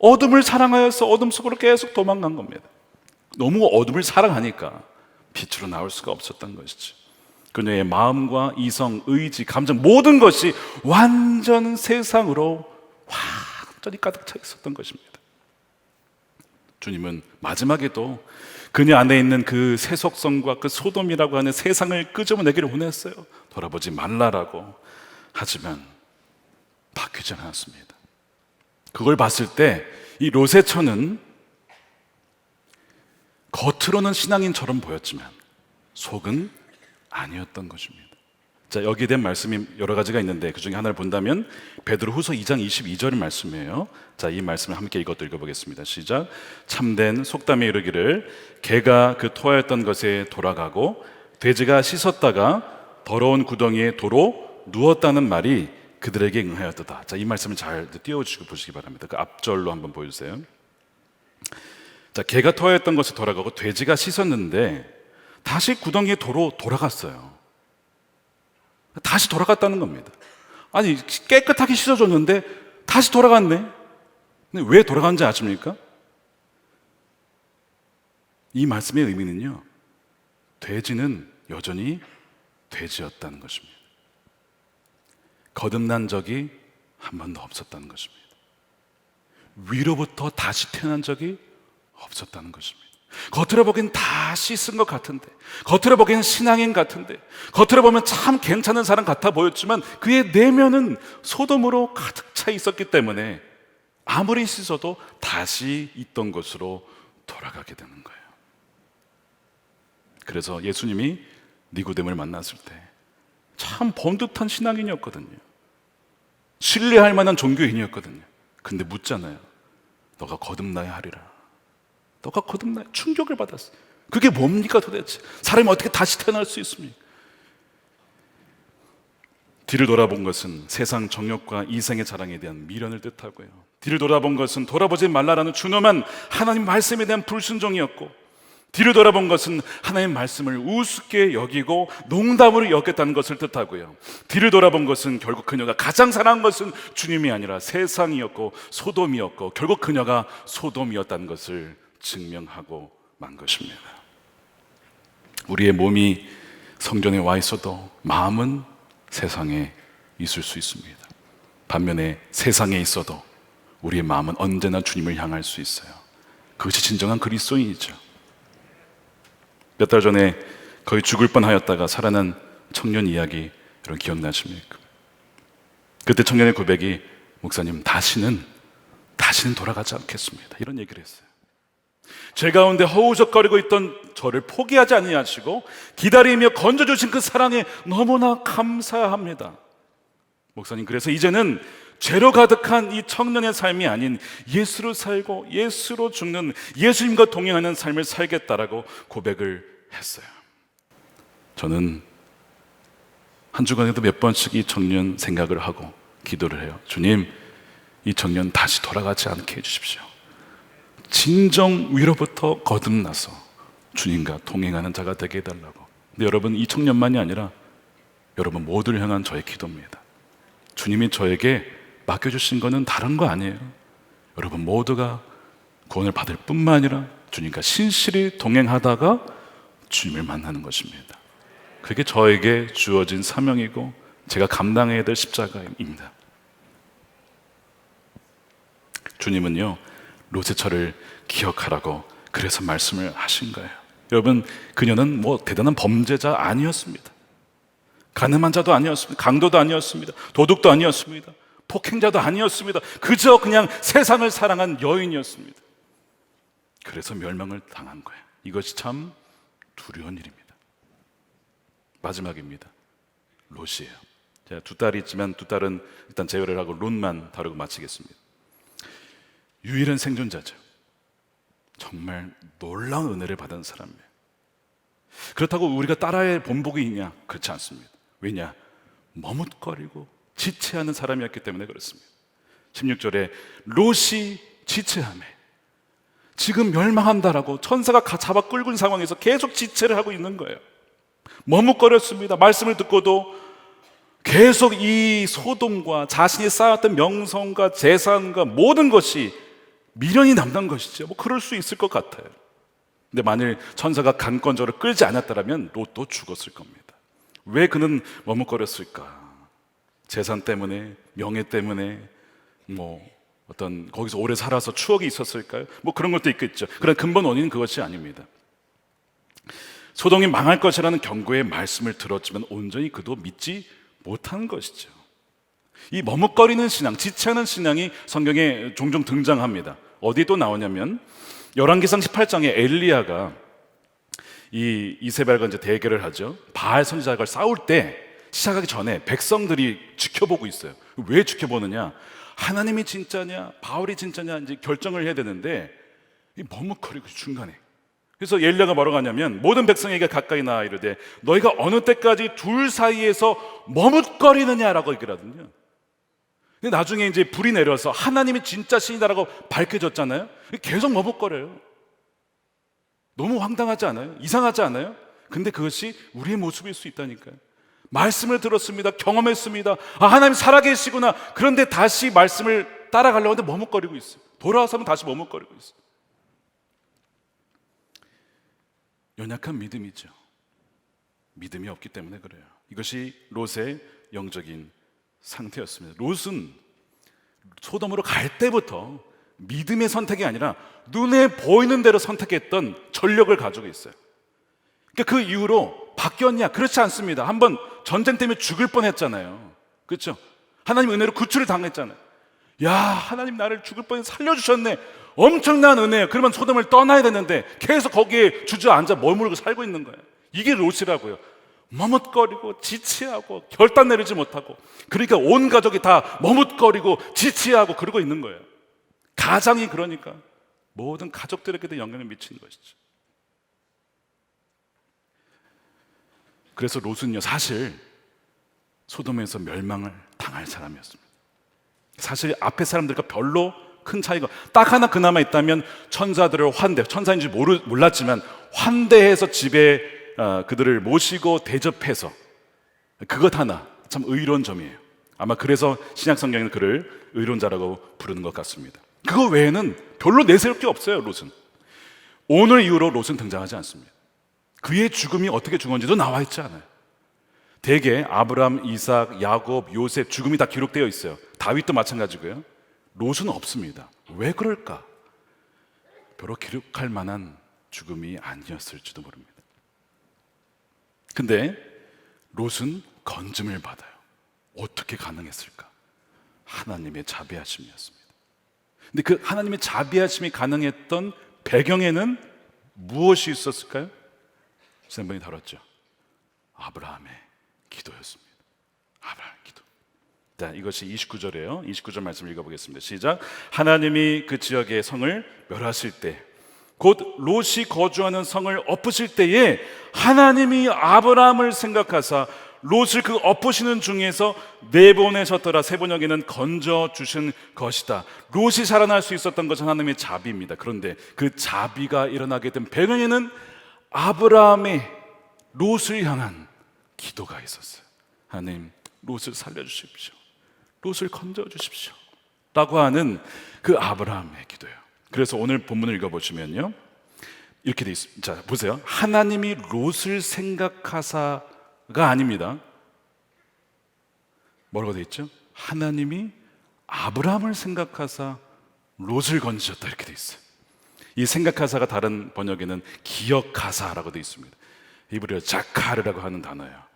어둠을 사랑하여서 어둠 속으로 계속 도망간 겁니다. 너무 어둠을 사랑하니까 빛으로 나올 수가 없었던 것이죠. 그녀의 마음과 이성, 의지, 감정 모든 것이 완전 세상으로 완전히 가득 차 있었던 것입니다. 주님은 마지막에도 그녀 안에 있는 그 세속성과 그 소돔이라고 하는 세상을 끄집어내기를 원했어요. 돌아보지 말라라고. 하지만 바뀌지 않았습니다. 그걸 봤을 때 이 롯의 처는 겉으로는 신앙인처럼 보였지만 속은 아니었던 것입니다. 자, 여기에 대한 말씀이 여러 가지가 있는데 그 중에 하나를 본다면 베드로후서 2장 22절 말씀이에요. 자, 이 말씀을 함께 이것도 읽어보겠습니다. 시작. 참된 속담에 이르기를 개가 그 토하였던 것에 돌아가고 돼지가 씻었다가 더러운 구덩이에 도로 누웠다는 말이 그들에게 응하였도다. 자, 이 말씀을 잘 띄워주시고 보시기 바랍니다. 그 앞절로 한번 보여주세요. 자, 개가 토하였던 것에 돌아가고 돼지가 씻었는데 다시 구덩이에 도로 돌아갔어요. 다시 돌아갔다는 겁니다. 아니, 깨끗하게 씻어줬는데 다시 돌아갔네. 근데 왜 돌아간지 아십니까? 이 말씀의 의미는요, 돼지는 여전히 돼지였다는 것입니다. 거듭난 적이 한 번도 없었다는 것입니다. 위로부터 다시 태어난 적이 없었다는 것입니다. 겉으로 보기엔 다 씻은 것 같은데, 겉으로 보기엔 신앙인 같은데, 겉으로 보면 참 괜찮은 사람 같아 보였지만 그의 내면은 소돔으로 가득 차 있었기 때문에 아무리 씻어도 다시 있던 곳으로 돌아가게 되는 거예요. 그래서 예수님이 니고데모를 만났을 때 참 번듯한 신앙인이었거든요. 신뢰할 만한 종교인이었거든요. 근데 묻잖아요. 너가 거듭나야 하리라. 너가 거듭나야. 충격을 받았어요. 그게 뭡니까 도대체? 사람이 어떻게 다시 태어날 수 있습니까? 뒤를 돌아본 것은 세상 정욕과 이생의 자랑에 대한 미련을 뜻하고요. 뒤를 돌아본 것은 돌아보지 말라라는 준엄한 하나님 말씀에 대한 불순종이었고, 뒤를 돌아본 것은 하나님 말씀을 우습게 여기고 농담으로 여겼다는 것을 뜻하고요. 뒤를 돌아본 것은 결국 그녀가 가장 사랑한 것은 주님이 아니라 세상이었고 소돔이었고 결국 그녀가 소돔이었다는 것을 증명하고 만 것입니다. 우리의 몸이 성전에 와 있어도 마음은 세상에 있을 수 있습니다. 반면에 세상에 있어도 우리의 마음은 언제나 주님을 향할 수 있어요. 그것이 진정한 그리스도인이죠. 몇 달 전에 거의 죽을 뻔하였다가 살아난 청년 이야기 여러분 기억나십니까? 그때 청년의 고백이 목사님 다시는 돌아가지 않겠습니다. 이런 얘기를 했어요. 죄 가운데 허우적거리고 있던 저를 포기하지 아니하시고 기다리며 건져주신 그 사랑에 너무나 감사합니다. 목사님, 그래서 이제는 죄로 가득한 이 청년의 삶이 아닌 예수로 살고 예수로 죽는 예수님과 동행하는 삶을 살겠다라고 고백을 했어요. 저는 한 주간에도 몇 번씩 이 청년 생각을 하고 기도를 해요. 주님, 이 청년 다시 돌아가지 않게 해주십시오. 진정 위로부터 거듭나서 주님과 동행하는 자가 되게 해달라고. 근데 여러분, 이 청년만이 아니라 여러분 모두를 향한 저의 기도입니다. 주님이 저에게 맡겨주신 것은 다른 거 아니에요. 여러분 모두가 구원을 받을 뿐만 아니라 주님과 신실히 동행하다가 주님을 만나는 것입니다. 그게 저에게 주어진 사명이고 제가 감당해야 될 십자가입니다. 주님은요, 롯의 처를 기억하라고 그래서 말씀을 하신 거예요. 여러분, 그녀는 뭐 대단한 범죄자 아니었습니다. 가늠한 자도 아니었습니다. 강도도 아니었습니다. 도둑도 아니었습니다. 폭행자도 아니었습니다. 그저 그냥 세상을 사랑한 여인이었습니다. 그래서 멸망을 당한 거예요. 이것이 참 두려운 일입니다. 마지막입니다. 롯이에요. 제가 두 딸이 있지만 두 딸은 일단 제외를 하고 롯만 다루고 마치겠습니다. 유일한 생존자죠. 정말 놀라운 은혜를 받은 사람이에요. 그렇다고 우리가 따라할 본복이 있냐? 그렇지 않습니다. 왜냐? 머뭇거리고 지체하는 사람이었기 때문에 그렇습니다. 16절에 롯이 지체하며, 지금 멸망한다라고 천사가 잡아 끌고 있는 상황에서 계속 지체를 하고 있는 거예요. 머뭇거렸습니다. 말씀을 듣고도 계속 이 소돔과 자신이 쌓았던 명성과 재산과 모든 것이 미련이 남는 것이죠. 뭐 그럴 수 있을 것 같아요. 근데 만일 천사가 강권적으로 끌지 않았다면 롯도 죽었을 겁니다. 왜 그는 머뭇거렸을까? 재산 때문에, 명예 때문에, 뭐 어떤 거기서 오래 살아서 추억이 있었을까요? 뭐 그런 것도 있겠죠. 그러나 근본 원인은 그것이 아닙니다. 소돔이 망할 것이라는 경고의 말씀을 들었지만 온전히 그도 믿지 못한 것이죠. 이 머뭇거리는 신앙, 지체하는 신앙이 성경에 종종 등장합니다. 어디에 또 나오냐면 열왕기상 18장에 엘리야가 이 이세벨과 이제 대결을 하죠. 바알 선지자가 싸울 때 시작하기 전에 백성들이 지켜보고 있어요. 왜 지켜보느냐? 하나님이 진짜냐, 바울이 진짜냐 이제 결정을 해야 되는데 이 머뭇거리고 중간에. 그래서 엘리야가 뭐라고 하냐면 모든 백성에게 가까이 나아 이르되 너희가 어느 때까지 둘 사이에서 머뭇거리느냐라고 얘기를 하거든요. 근데 나중에 이제 불이 내려서 하나님이 진짜 신이다라고 밝혀졌잖아요. 계속 머뭇거려요. 너무 황당하지 않아요? 이상하지 않아요? 근데 그것이 우리의 모습일 수 있다니까요. 말씀을 들었습니다. 경험했습니다. 아, 하나님 살아계시구나. 그런데 다시 말씀을 따라가려고 하는데 머뭇거리고 있어요. 돌아와서는 다시 머뭇거리고 있어요. 연약한 믿음이죠. 믿음이 없기 때문에 그래요. 이것이 롯의 영적인 상태였습니다. 롯은 소돔으로 갈 때부터 믿음의 선택이 아니라 눈에 보이는 대로 선택했던 전력을 가지고 있어요. 그러니까 그 이후로 바뀌었냐? 그렇지 않습니다. 한번 전쟁 때문에 죽을 뻔했잖아요. 그렇죠? 하나님 은혜로 구출을 당했잖아요. 야, 하나님 나를 죽을 뻔해 살려주셨네. 엄청난 은혜예요. 그러면 소돔을 떠나야 되는데 계속 거기에 주저앉아 머물고 살고 있는 거예요. 이게 롯이라고요. 머뭇거리고 지체하고 결단 내리지 못하고, 그러니까 온 가족이 다 머뭇거리고 지체하고 그러고 있는 거예요. 가장이 그러니까 모든 가족들에게도 영향을 미치는 것이죠. 그래서 롯은요, 사실 소돔에서 멸망을 당할 사람이었습니다. 사실 앞에 사람들과 별로 큰 차이가 딱 하나 그나마 있다면 천사들을 천사인지 몰랐지만 환대해서 집에 그들을 모시고 대접해서, 그것 하나 참 의로운 점이에요. 아마 그래서 신약 성경에는 그를 의론자라고 부르는 것 같습니다. 그거 외에는 별로 내세울 게 없어요. 롯은 오늘 이후로 롯은 등장하지 않습니다. 그의 죽음이 어떻게 죽었는지도 나와 있지 않아요. 대개 아브람, 이삭, 야곱, 요셉 죽음이 다 기록되어 있어요. 다윗도 마찬가지고요. 롯은 없습니다. 왜 그럴까? 별로 기록할 만한 죽음이 아니었을지도 모릅니다. 근데 롯은 건짐을 받아요. 어떻게 가능했을까? 하나님의 자비하심이었습니다. 근데 그 하나님의 자비하심이 가능했던 배경에는 무엇이 있었을까요? 지난번에 다뤘죠. 아브라함의 기도였습니다. 아브라함의 기도. 자, 이것이 29절이에요. 29절 말씀을 읽어보겠습니다. 시작. 하나님이 그 지역의 성을 멸하실 때, 곧 롯이 거주하는 성을 엎으실 때에 하나님이 아브라함을 생각하사 롯을 그 엎으시는 중에서 내보내셨더라. 세 번역에는 건져 주신 것이다. 롯이 살아날 수 있었던 것은 하나님의 자비입니다. 그런데 그 자비가 일어나게 된 배경에는 아브라함의 롯을 향한 기도가 있었어요. 하나님, 롯을 살려주십시오. 롯을 건져주십시오 라고 하는 그 아브라함의 기도예요. 그래서 오늘 본문을 읽어보시면요, 이렇게 돼 있습니다. 자, 보세요. 하나님이 롯을 생각하사가 아닙니다. 뭐라고 돼 있죠? 하나님이 아브라함을 생각하사 롯을 건지셨다, 이렇게 돼 있어요. 이 생각하사가 다른 번역에는 기억하사라고 돼 있습니다. 히브리어 자카르라고 하는 단어예요.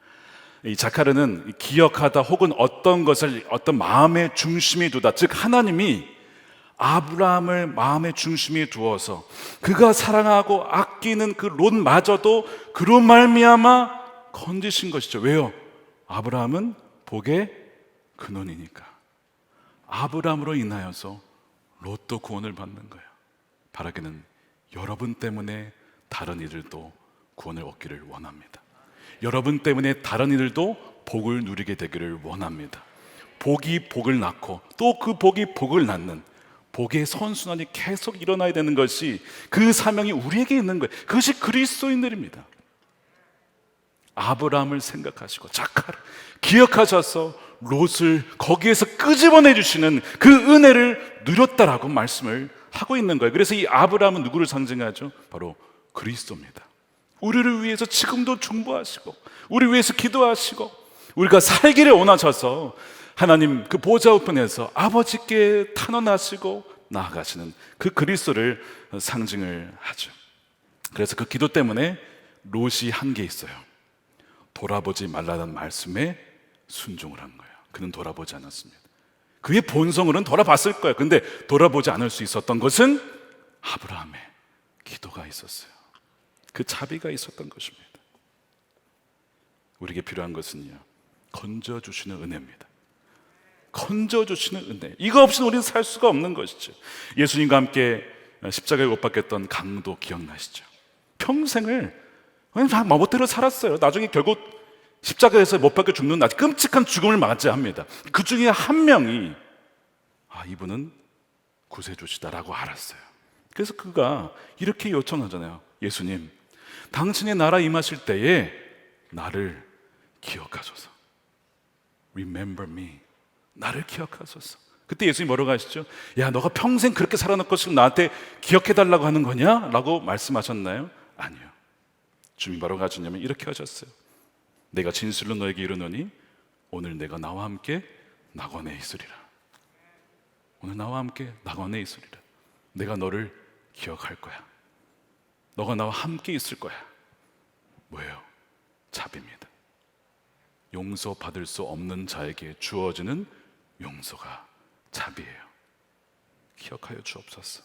이 자카르는 기억하다 혹은 어떤 것을 어떤 마음의 중심에 두다, 즉 하나님이 아브라함을 마음의 중심에 두어서 그가 사랑하고 아끼는 그 롯마저도 그로 말미암아 건지신 것이죠. 왜요? 아브라함은 복의 근원이니까. 아브라함으로 인하여서 롯도 구원을 받는 거예요. 바라기는 여러분 때문에 다른 이들도 구원을 얻기를 원합니다. 여러분 때문에 다른 이들도 복을 누리게 되기를 원합니다. 복이 복을 낳고 또 그 복이 복을 낳는 복의 선순환이 계속 일어나야 되는 것이, 그 사명이 우리에게 있는 거예요. 그것이 그리스도인들입니다. 아브라함을 생각하시고 자카를 기억하셔서 롯을 거기에서 끄집어내 주시는 그 은혜를 누렸다라고 말씀을 하고 있는 거예요. 그래서 이 아브라함은 누구를 상징하죠? 바로 그리스도입니다. 우리를 위해서 지금도 중보하시고 우리 위해서 기도하시고 우리가 살기를 원하셔서 하나님 그 보좌 우편에서 아버지께 탄원하시고 나아가시는 그 그리스도를 상징을 하죠. 그래서 그 기도 때문에 롯이 한 게 있어요. 돌아보지 말라는 말씀에 순종을 한 거예요. 그는 돌아보지 않았습니다. 그의 본성으로는 돌아봤을 거예요. 근데 돌아보지 않을 수 있었던 것은 아브라함의 기도가 있었어요. 그 자비가 있었던 것입니다. 우리에게 필요한 것은요, 건져주시는 은혜입니다. 건져주시는 은혜. 이거 없이는 우리는 살 수가 없는 것이죠. 예수님과 함께 십자가에 못 박혔던 강도 기억나시죠? 평생을 그냥 멋대로 살았어요. 나중에 결국 십자가에서 못 박혀 죽는 아주 끔찍한 죽음을 맞이합니다. 그 중에 한 명이 이분은 구세주시다라고 알았어요. 그래서 그가 이렇게 요청하잖아요. 예수님, 당신의 나라 임하실 때에 나를 기억하소서. Remember me. 나를 기억하소서. 그때 예수님이 뭐라고 하시죠? 야, 너가 평생 그렇게 살아놓고 지금 나한테 기억해달라고 하는 거냐? 라고 말씀하셨나요? 아니요. 주님이 뭐라고 하셨냐면 이렇게 하셨어요. 내가 진실로 너에게 이르노니 오늘 내가 나와 함께 낙원에 있으리라. 오늘 나와 함께 낙원에 있으리라. 내가 너를 기억할 거야. 너가 나와 함께 있을 거야. 뭐예요? 자비입니다. 용서받을 수 없는 자에게 주어지는 용서가 자비예요. 기억하여 주옵소서.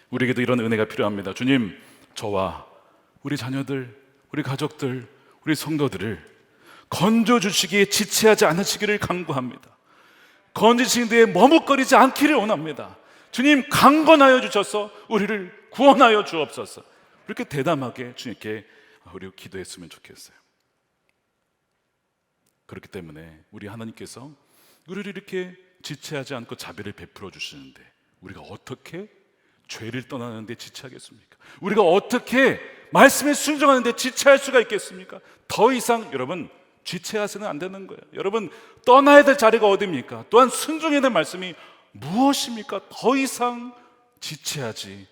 우리에게도 이런 은혜가 필요합니다. 주님, 저와 우리 자녀들, 우리 가족들, 우리 성도들을 건져주시기에 지체하지 않으시기를 간구합니다. 건지신 데에 머뭇거리지 않기를 원합니다. 주님, 강건하여 주셔서 우리를 구원하여 주옵소서. 이렇게 대담하게 주님께 우리 기도했으면 좋겠어요. 그렇기 때문에 우리 하나님께서 우리를 이렇게 지체하지 않고 자비를 베풀어 주시는데 우리가 어떻게 죄를 떠나는데 지체하겠습니까? 우리가 어떻게 말씀에 순종하는데 지체할 수가 있겠습니까? 더 이상 여러분 지체하서는 안 되는 거예요. 여러분 떠나야 될 자리가 어디입니까? 또한 순종해야 될 말씀이 무엇입니까? 더 이상 지체하지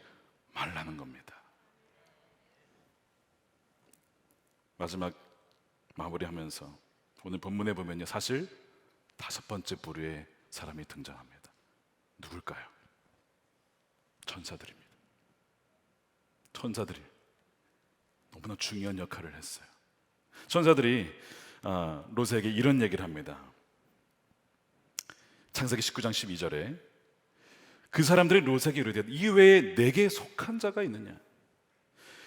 말라는 겁니다. 마지막 마무리하면서 오늘 본문에 보면요, 사실 5번째 부류의 사람이 등장합니다. 누굴까요? 천사들입니다. 천사들이 너무나 중요한 역할을 했어요. 천사들이 롯에게 이런 얘기를 합니다. 창세기 19장 12절에 그 사람들이 롯에게 이르되 이외에 내게 속한 자가 있느냐?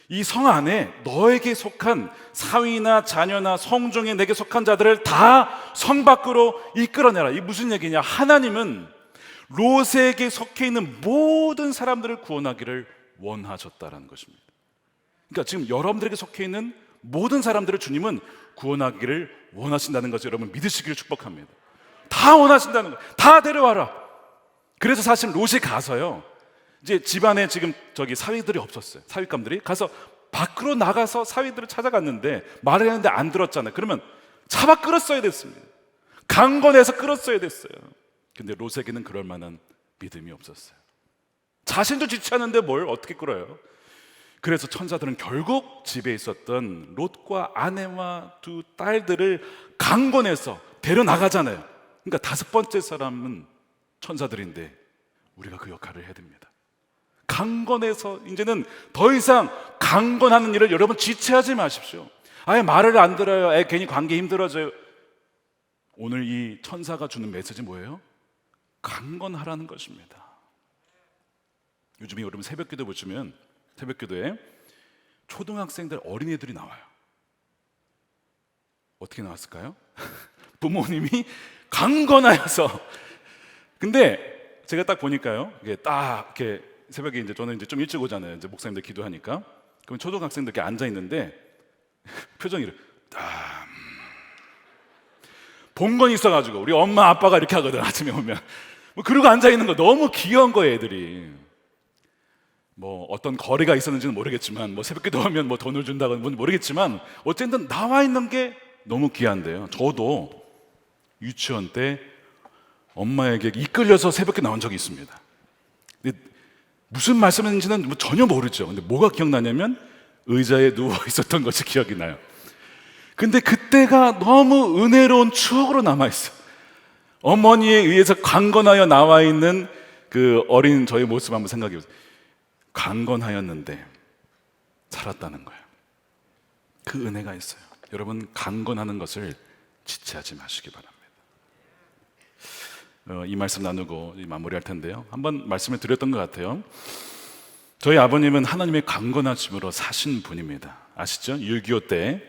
이 성 안에 너에게 속한 사위나 자녀나 성중에 내게 속한 자들을 다 성 밖으로 이끌어내라. 이게 무슨 얘기냐? 하나님은 롯에게 속해 있는 모든 사람들을 구원하기를 원하셨다라는 것입니다. 그러니까 지금 여러분들에게 속해 있는 모든 사람들을 주님은 구원하기를 원하신다는 것을 여러분 믿으시기를 축복합니다. 다 원하신다는 거예요. 다 데려와라. 그래서 사실 롯이 가서요, 이제 집안에 지금 사위들이 없었어요. 사위감들이 가서 밖으로 나가서 사위들을 찾아갔는데 말을 했는데 안 들었잖아요. 그러면 잡아 끌었어야 됐습니다. 강권해서 끌었어야 됐어요. 근데 롯에게는 그럴 만한 믿음이 없었어요. 자신도 지체하는데 뭘 어떻게 끌어요? 그래서 천사들은 결국 집에 있었던 롯과 아내와 두 딸들을 강권해서 데려나가잖아요. 그러니까 5번째 사람은 천사들인데 우리가 그 역할을 해야 됩니다. 강건해서 이제는 더 이상 강건하는 일을 여러분 지체하지 마십시오. 아예 말을 안 들어요. 괜히 관계 힘들어져요. 오늘 이 천사가 주는 메시지 뭐예요? 강건하라는 것입니다. 요즘에 여러분 새벽기도 보시면 새벽기도에 초등학생들, 어린애들이 나와요. 어떻게 나왔을까요? 부모님이 강건하여서. 근데 제가 딱 보니까요, 이게 딱 이렇게 새벽에 이제 저는 이제 좀 일찍 오잖아요. 이제 목사님들 기도하니까. 그럼 초등학생들 이렇게 앉아 있는데 표정이 본 건 있어가지고 우리 엄마 아빠가 이렇게 하거든 아침에 오면 뭐 그러고 앉아 있는 거 너무 귀여운 거예요 애들이. 뭐 어떤 거래가 있었는지는 모르겠지만 뭐 새벽기도 하면 뭐 돈을 준다건 뭔지 모르겠지만 어쨌든 나와 있는 게 너무 귀한데요. 저도 유치원 때 엄마에게 이끌려서 새벽에 나온 적이 있습니다. 근데 무슨 말씀인지는 뭐 전혀 모르죠. 근데 뭐가 기억나냐면 의자에 누워 있었던 것이 기억이 나요. 근데 그때가 너무 은혜로운 추억으로 남아있어요. 어머니에 의해서 강건하여 나와 있는 그 어린 저의 모습 한번 생각해 보세요. 강건하였는데 살았다는 거예요. 그 은혜가 있어요. 여러분, 강건하는 것을 지체하지 마시기 바랍니다. 이 말씀 나누고 마무리할 텐데요, 한번 말씀을 드렸던 것 같아요. 저희 아버님은 하나님의 강건하심으로 사신 분입니다. 아시죠? 6.25 때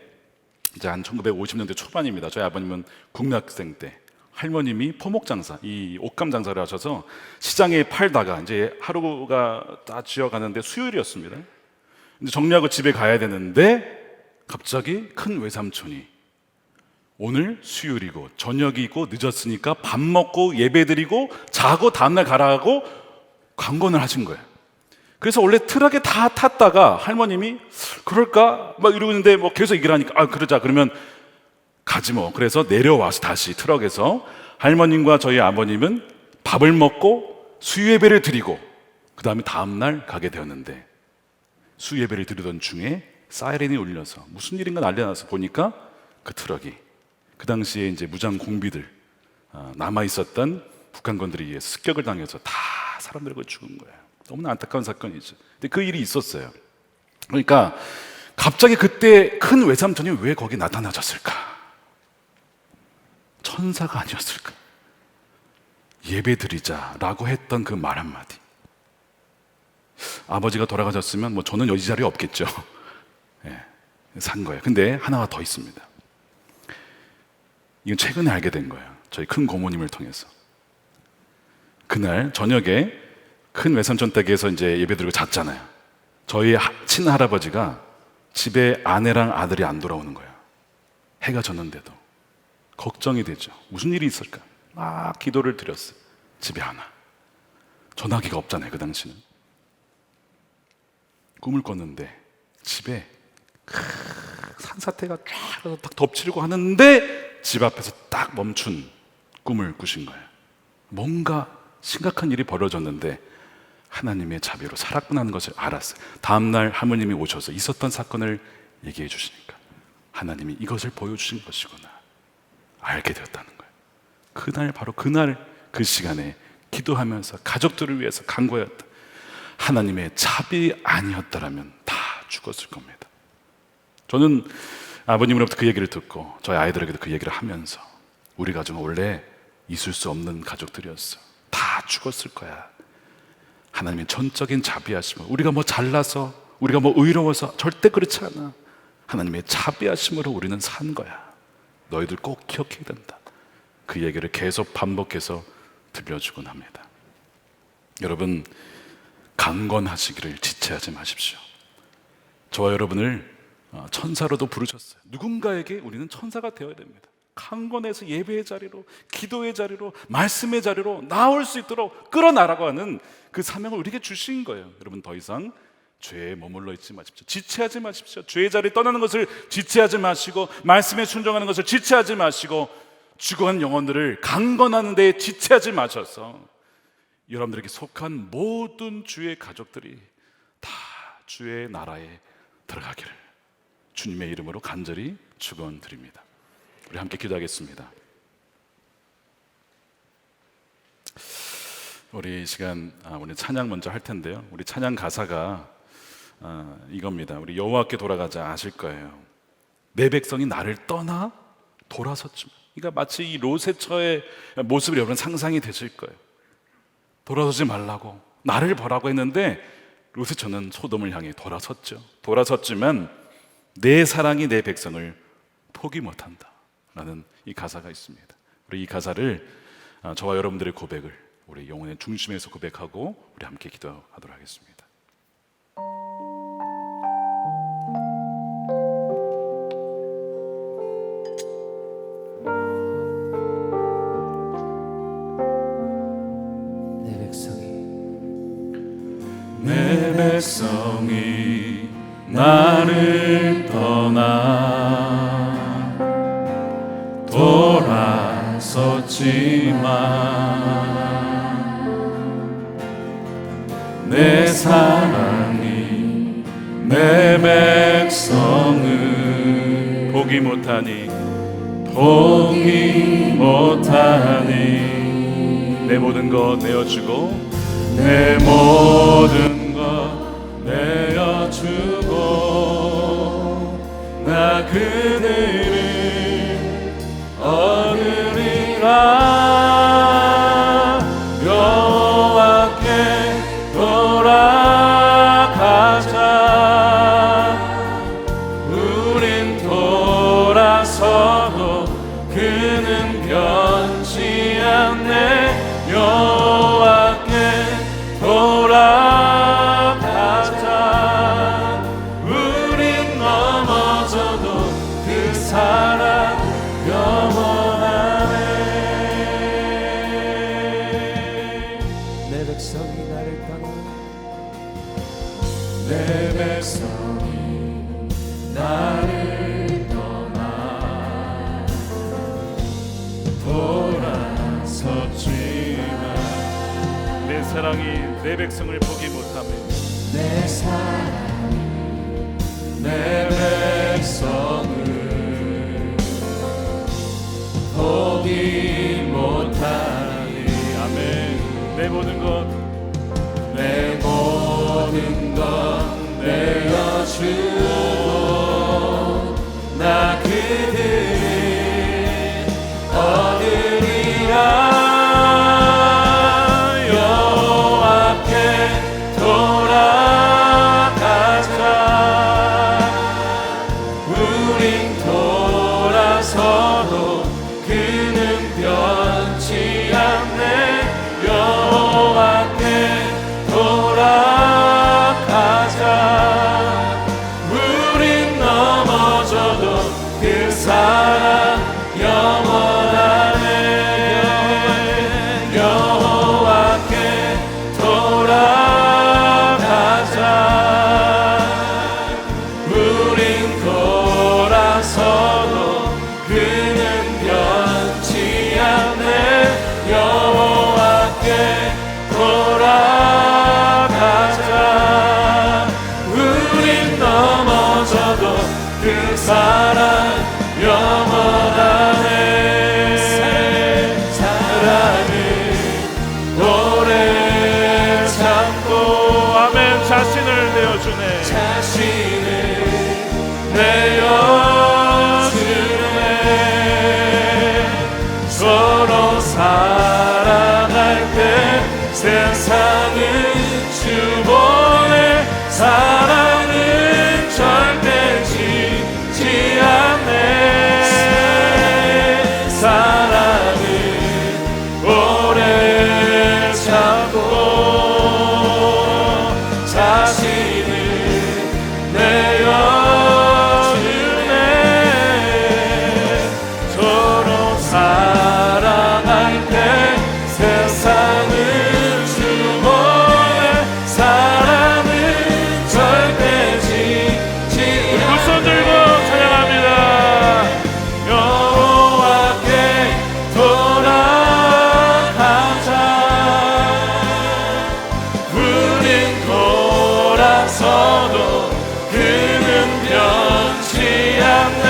이제 한 1950년대 초반입니다. 저희 아버님은 국민학생 때 할머님이 포목장사, 이 옷감 장사를 하셔서 시장에 팔다가 이제 하루가 다 지어가는데 수요일이었습니다. 이제 정리하고 집에 가야 되는데 갑자기 큰 외삼촌이 오늘 수요일이고 저녁이고 늦었으니까 밥 먹고 예배드리고 자고 다음날 가라고 강권을 하신 거예요. 그래서 원래 트럭에 다 탔다가 할머님이 그럴까 막 이러고 있는데 뭐 계속 얘기를 하니까 그러자 그러면 가지 뭐. 그래서 내려와서 다시 트럭에서 할머님과 저희 아버님은 밥을 먹고 수요예배를 드리고 그 다음에 다음날 가게 되었는데 수요예배를 드리던 중에 사이렌이 울려서 무슨 일인가 난리가 나서 보니까 그 트럭이 그 당시에 이제 무장 공비들 남아있었던 북한군들에 의해서 습격을 당해서 다 사람들이 죽은 거예요. 너무나 안타까운 사건이죠. 근데 그 일이 있었어요. 그러니까 갑자기 그때 큰 외삼촌이 왜 거기 나타나셨을까? 천사가 아니었을까? 예배드리자라고 했던 그 말 한마디. 아버지가 돌아가셨으면 뭐 저는 이 자리에 없겠죠. 예, 산 거예요. 근데 하나가 더 있습니다. 이건 최근에 알게 된 거예요. 저희 큰 고모님을 통해서. 그날 저녁에 큰 외삼촌 댁에서 이제 예배드리고 잤잖아요. 저희 친할아버지가 집에 아내랑 아들이 안 돌아오는 거예요. 해가 졌는데도 걱정이 되죠. 무슨 일이 있을까? 막 기도를 드렸어요. 집에 하나. 전화기가 없잖아요, 그 당시는. 꿈을 꿨는데 집에 산사태가 쫙 딱 덮치려고 하는데 집 앞에서 딱 멈춘 꿈을 꾸신 거예요. 뭔가 심각한 일이 벌어졌는데 하나님의 자비로 살았구나 하는 것을 알았어요. 다음날 하모님이 오셔서 있었던 사건을 얘기해 주시니까 하나님이 이것을 보여주신 것이구나 알게 되었다는 거예요. 그날 바로 그날 그 시간에 기도하면서 가족들을 위해서 간구하였다. 하나님의 자비 아니었다라면 다 죽었을 겁니다. 저는 아버님으로부터 그 얘기를 듣고 저희 아이들에게도 그 얘기를 하면서 우리 가족은 원래 있을 수 없는 가족들이었어. 다 죽었을 거야. 하나님의 전적인 자비하심으로 우리가 뭐 잘나서 우리가 뭐 의로워서 절대 그렇지 않아. 하나님의 자비하심으로 우리는 산 거야. 너희들 꼭 기억해야 된다. 그 얘기를 계속 반복해서 들려주곤 합니다. 여러분, 강건하시기를 지체하지 마십시오. 저와 여러분을 천사로도 부르셨어요. 누군가에게 우리는 천사가 되어야 됩니다. 강건해서 예배의 자리로, 기도의 자리로, 말씀의 자리로 나올 수 있도록 끌어나라고 하는 그 사명을 우리에게 주신 거예요. 여러분, 더 이상 죄에 머물러 있지 마십시오. 지체하지 마십시오. 죄의 자리에 떠나는 것을 지체하지 마시고 말씀에 순종하는 것을 지체하지 마시고 죽어간 영혼들을 강건하는 데에 지체하지 마셔서 여러분들에게 속한 모든 주의 가족들이 다 주의 나라에 들어가기를 주님의 이름으로 간절히 축원드립니다. 우리 함께 기도하겠습니다. 우리 이 시간 오늘 찬양 먼저 할 텐데요. 우리 찬양 가사가 이겁니다. 우리 여호와께 돌아가자 아실 거예요. 내 백성이 나를 떠나 돌아섰지만, 그러니까 마치 이 롯의 모습이 여러분 상상이 되실 거예요. 돌아서지 말라고 나를 보라고 했는데 롯의 처는 소돔을 향해 돌아섰죠. 돌아섰지만 내 사랑이 내 백성을 포기 못한다 라는 이 가사가 있습니다. 우리 이 가사를 저와 여러분들의 고백을 우리 영혼의 중심에서 고백하고 우리 함께 기도하도록 하겠습니다. 내 백성이 나를 떠나 돌아섰지만 내 사랑이 내 백성을 포기 못하니 내 모든 것 내어주고 내 모든 것 내어주고 나 그들을 얻으리라. 여호와께 돌아가자. 우린 돌아서도 그는 변치 않네. 여호와께 돌아가자. 우린 넘어져도 그 사랑 영원하네. 내 백성이 나를 떠나 내 백성이 나를 떠나 돌아섰지만 내 사랑이 내 백성을 포기 못하며 내 사랑이 내 백성을 포기 못하니. 아멘. 내 모든 것 내어주고 나 그들을 얻으리라. 여호와께 돌아가자. 우린 돌아서도 그는 변치 않네. 여호와께 돌아가자. 우린 넘어져도 그 사랑 영원하네. 여호와께 돌아가자. 우린 돌아서도 그는 변치 않네. 여호와께 돌아가자. 우린 넘어져도 그 사랑 영원하네. 사랑을 오래 참고 아멘. 자신을 내어주네. 자신을 내어주네. 서로 사랑할 때 세상은 주보내. 사랑은 절대 지지 않네. 사랑은 오래 참고 자신을 내어주네. 서로 사랑할 때 세상을 주보내. 사랑은 절대 지지 않네. 두 손 들고 찬양합니다. 여호와께 돌아가자. 우린 돌아서도 그는 변치 않네.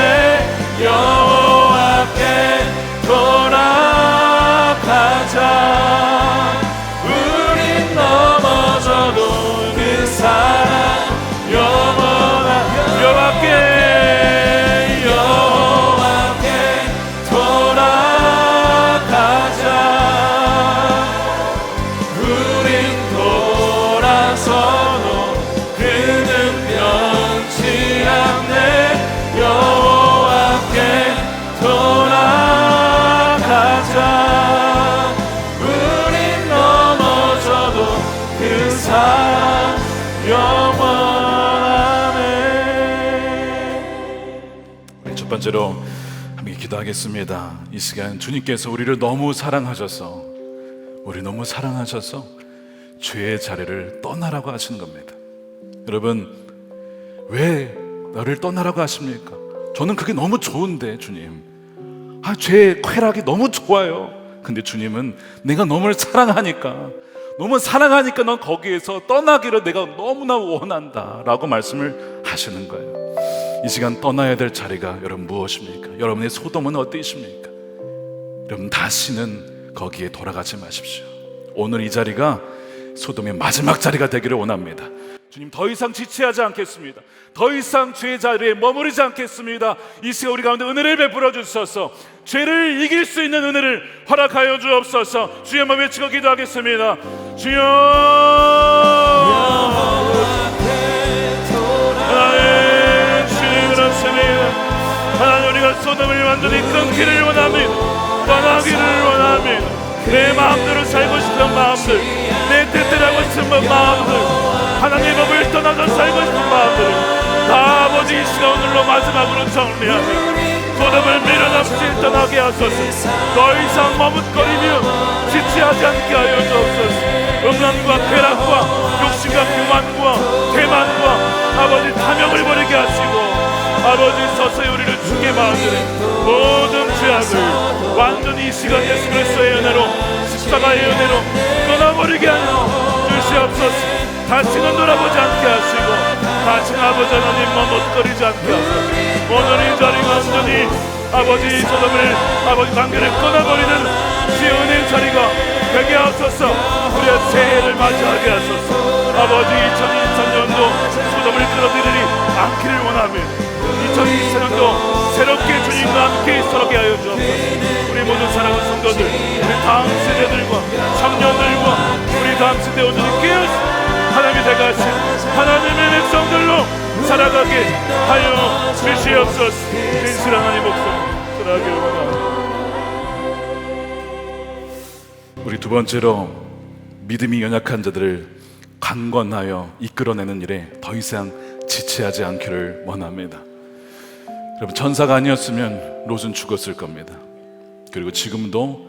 여호와께 돌아가자. 우린 넘어져도 그 사랑 영원하네. 여호와께 돌아가자. 우린 돌아서도 그는 변치 않네. 여호와께 돌아가자. 우린 번째로 함께 기도하겠습니다. 이 시간 주님께서 우리를 너무 사랑하셔서 죄의 자리를 떠나라고 하시는 겁니다. 여러분, 왜 너를 떠나라고 하십니까? 저는 그게 너무 좋은데 주님, 죄의 쾌락이 너무 좋아요. 근데 주님은 내가 너무 사랑하니까 넌 거기에서 떠나기를 내가 너무나 원한다 라고 말씀을 하시는 거예요. 이 시간 떠나야 될 자리가 여러분 무엇입니까? 여러분의 소돔은 어디십니까? 여러분 다시는 거기에 돌아가지 마십시오. 오늘 이 자리가 소돔의 마지막 자리가 되기를 원합니다. 주님, 더 이상 지체하지 않겠습니다. 더 이상 죄의 자리에 머무르지 않겠습니다. 이 시간 우리 가운데 은혜를 베풀어 주셔서 죄를 이길 수 있는 은혜를 허락하여 주옵소서. 주의 한번 외치고 기도하겠습니다. 주여, 하나님, 주님 그렇습니다. 하나님, 우리가 소돔을 완전히 끊기를 원합니다. 떠나기를 원합니다. 내 마음대로 살고 싶은 마음들, 내 뜻대로 하고 싶은 마음들, 하나님의 법을 떠나서 살고 싶은 마음들 다 아버지 이 시간 오늘로 마지막으로 정리하며 소돔을 밀어넣지 떠나게 하소서. 더 이상 머뭇거리며 지체하지 않게 하여 주옵소서. 음란과 쾌락과 욕심과 교만과 대만과 아버지 탐욕을 버리게 하시고 아버지 서서히 우리를 주게 만드는 모든 죄악을 완전히 이 시간 예수 그리스도의 은혜로, 십자가의 은혜로 끊어버리게 하여 주시옵소서. 다시는 돌아보지 않게 하시고 다시는 아버지 하나님 머뭇거리지 않게 하소서. 오늘 이 자리가 완전히 아버지 소돔을 아버지 관계를 끊어버리는 주의 은혜의 자리가 되게 하소서. 우리의 새해를 맞이하게 하소서. 아버지 2023년도 소돔을 끌어들이지 않기를 원하며 2024년도 새롭게 주님과 함께 서게 하여 주옵소서. 우리 모든 사랑하는 성도들, 우리 다음 세대들과 청년들과 우리 다음 세대 온전히 깨어서 하나님이 되가신 하나님의 백성들로 살아가게 하여 주시옵소서. 진실한 하나님 목소리 들어가기를 원합니다. 우리 두 번째로 믿음이 연약한 자들을 강권하여 이끌어내는 일에 더 이상 지체하지 않기를 원합니다. 여러분, 천사가 아니었으면 롯은 죽었을 겁니다. 그리고 지금도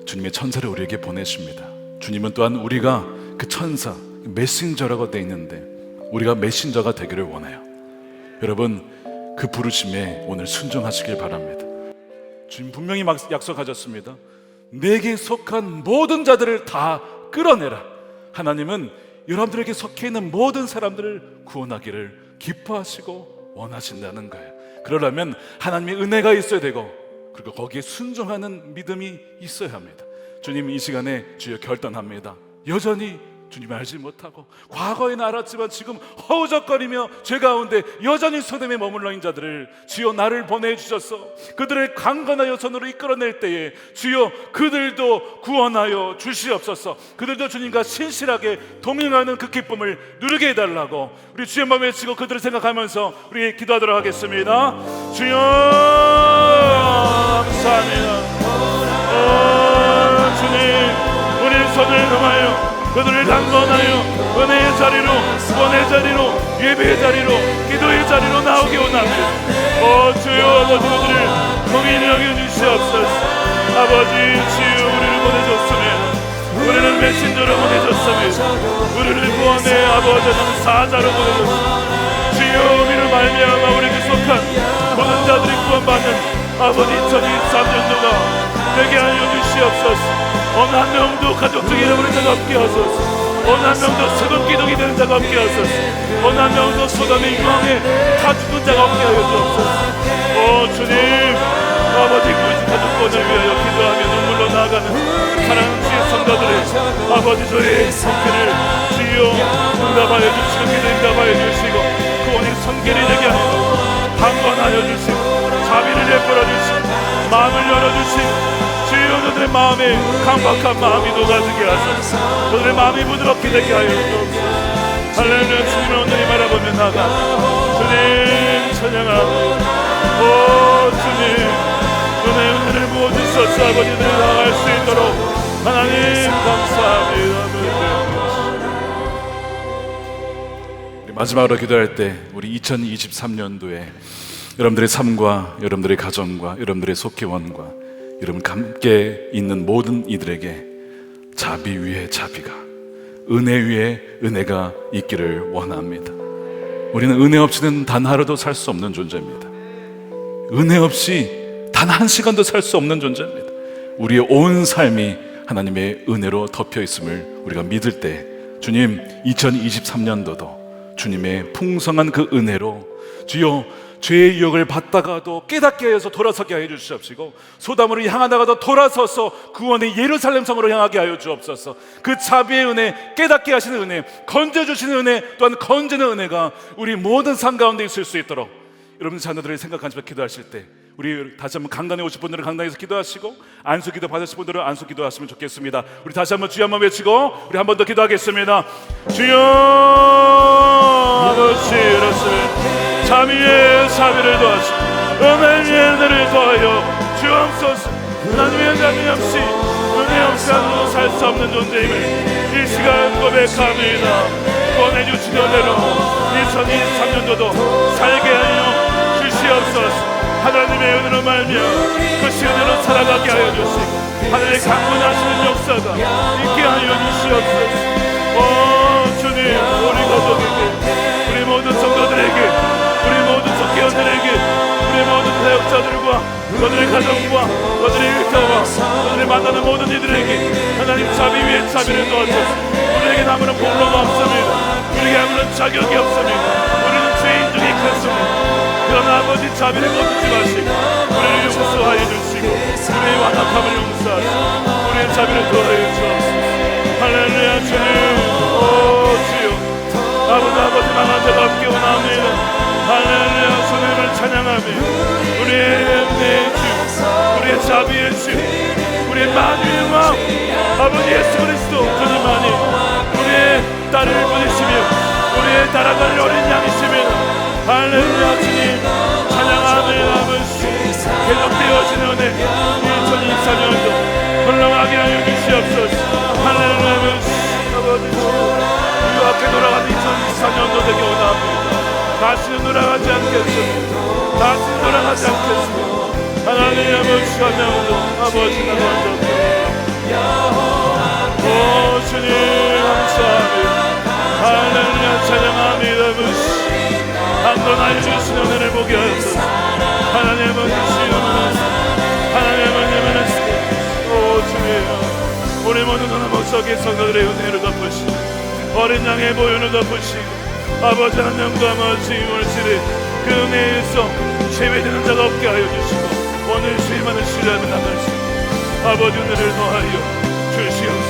주님의 천사를 우리에게 보내십니다. 주님은 또한 우리가 그 천사, 메신저라고 되어 있는데 우리가 메신저가 되기를 원해요. 여러분, 그 부르심에 오늘 순종하시길 바랍니다. 주님 분명히 약속하셨습니다. 내게 속한 모든 자들을 다 끌어내라. 하나님은 여러분들에게 속해 있는 모든 사람들을 구원하기를 기뻐하시고 원하신다는 거예요. 그러려면 하나님의 은혜가 있어야 되고 그리고 거기에 순종하는 믿음이 있어야 합니다. 주님, 이 시간에 주여 결단합니다. 여전히 주님 알지 못하고 과거에는 알았지만 지금 허우적거리며 죄 가운데 여전히 소돔에 머물러 있는 자들을 주여 나를 보내주셔서 그들을 강건하여 손으로 이끌어낼 때에 주여 그들도 구원하여 주시옵소서. 그들도 주님과 신실하게 동행하는 그 기쁨을 누리게 해달라고 우리 주의 마음에 외치고 그들을 생각하면서 우리 기도하도록 하겠습니다. 주여 감사합니다. 주님, 우리 손을 넘하여 그들을 강건하여 은혜의 자리로, 구원의 자리로, 예배의 자리로, 기도의 자리로 나오게 원합니다. 주여 아버지, 그들을 공인히 여겨주시옵소서. 아버지, 주여 우리를 보내줬으면 우리는 메신저로 보내줬으면 우리를 구원의 아버지는 사자로 보내줬으면 주여 우리를 말미암아 우리에게 속한 모든 자들이 구원받는 아버지 2023년도가 되게 하여 주시옵소서. 어느 한 명도 가족중에 잃어버린 자가 없게 하소서. 어느 한 명도 세금 기둥이 되는 자가 없게 하소서. 어느 한 명도 소돔의 유황에 다 죽은 자가 없게 하여 주옵소서. 주님, 아버지 그 가족권을 위하여 기도하며 눈물로 나아가는 사랑하는 주의 성도들의 아버지 저의 성기를 주여 응답하여 주시고 기도 응답하여 주시고 구원의 성결이 되게 하시고 강건하여 주시고 자비를 베풀어 주시고 마음을 열어주시고 주여 그들의 마음에 강박한 마음이 녹아지게 하소서. 그들의 마음이 부드럽게 되게 하여 주옵소서. 할렐루야. 주님을 온전히 바라보며 나가 주님 찬양하고 주님 은혜를 부어주셔서 아버지들 나아갈 수 있도록 하나님 감사합니다. 우리 마지막으로 기도할 때 우리 2023년도에 여러분들의 삶과 여러분들의 가정과 여러분들의 속회원과 여러분 함께 있는 모든 이들에게 자비 위에 자비가, 은혜 위에 은혜가 있기를 원합니다. 우리는 은혜 없이는 단 하루도 살 수 없는 존재입니다. 은혜 없이 단 한 시간도 살 수 없는 존재입니다. 우리의 온 삶이 하나님의 은혜로 덮여 있음을 우리가 믿을 때, 주님 2023년도도 주님의 풍성한 그 은혜로 주여 죄의 유혹을 받다가도 깨닫게 해서 돌아서게 하여 주시옵시고, 소담으로 향하다가도 돌아서서 구원의 예루살렘 성으로 향하게 하여 주옵소서. 그 자비의 은혜, 깨닫게 하시는 은혜, 건져주시는 은혜, 또한 건지는 은혜가 우리 모든 삶 가운데 있을 수 있도록, 여러분 자녀들을 생각하시며 기도하실 때 우리 다시 한번 강단에 오실 분들은 강단에서 기도하시고, 안수 기도 받으실 분들은 안수 기도하시면 좋겠습니다. 우리 다시 한번 주여 한번 외치고 우리 한 번 더 기도하겠습니다. 주여 아버지, 이렇습니다. 자비에 자비를 더하시고 은혜 위에 은혜를 더하여 주옵소서. 하나님의 은혜 없이, 은혜 없이 하나도 살 수 없는 존재임을 이 시간 고백합니다. 구원해주신 은혜로 2023년도도 살게 하여 주시옵소서. 하나님의 은혜로 말미암아 그 시간으로 살아가게 하여 주시고, 하늘의 강권하시는 역사가 있게 하여 주시옵소서. 주님, 우리 가족에게, 우리 모든 성도들에게, 우리 모든 속회원들에게, 우리 모든 사역자들과 그들의 가정과 그들의 일터와 그들의 만나는 모든 이들에게 하나님 자비 위에 자비를 도와주소서. 우리에게 아무런 본로가 없습니다. 우리에게 아무런 자격이 없습니다. 우리는 죄인 중에 컸습니다. 그러나 아버지 자비를 거두지 마시고 우리를 용서하여 주시고 우리의 완악함을 용서하시고 우리의 자비를 더하여 주옵소서. 할렐루야. 주님, 주여 아버지 망한 자가 없게 원합니다. 할렐루야. 주님을 찬양하며 우리의 은혜의 주, 우리의 자비의 주, 우리의 만유의 왕 아버지 예수 그리스도 주님만이 우리의 딸을 보내시며 우리의 따라갈 어린 양이시며, 할렐루야. 주님 찬양하며 아버지 계속되어지는 은혜 2024년도 흘러가게 하여 주시옵소서. 할렐루야. 아버지 주 앞에 돌아가는 2024년도 되게 원합니다. 다시는 돌아가지 않겠습니다. 다시는 돌아가지 않겠습니다. 하나님 아버지 찬양도 아버지 나가서 주님 감사합니다. 할렐루야. 찬양합니다. 아버지 한번하여 주신 은혜를 보게 하소서. 하나님은 주시옵소서. 하나님은 주님, 우리 모든 하나님 목석의 성도들의 은혜를 덮으시고 어린 양의 보혈을 덮으시고 아버지 하나님과 아버지 물질의 그 은혜에서 제외되는 자가 없게 하여 주시고 오늘 주님만을 신뢰하며 나가시고 아버지 은혜를 더하여 주시옵소서.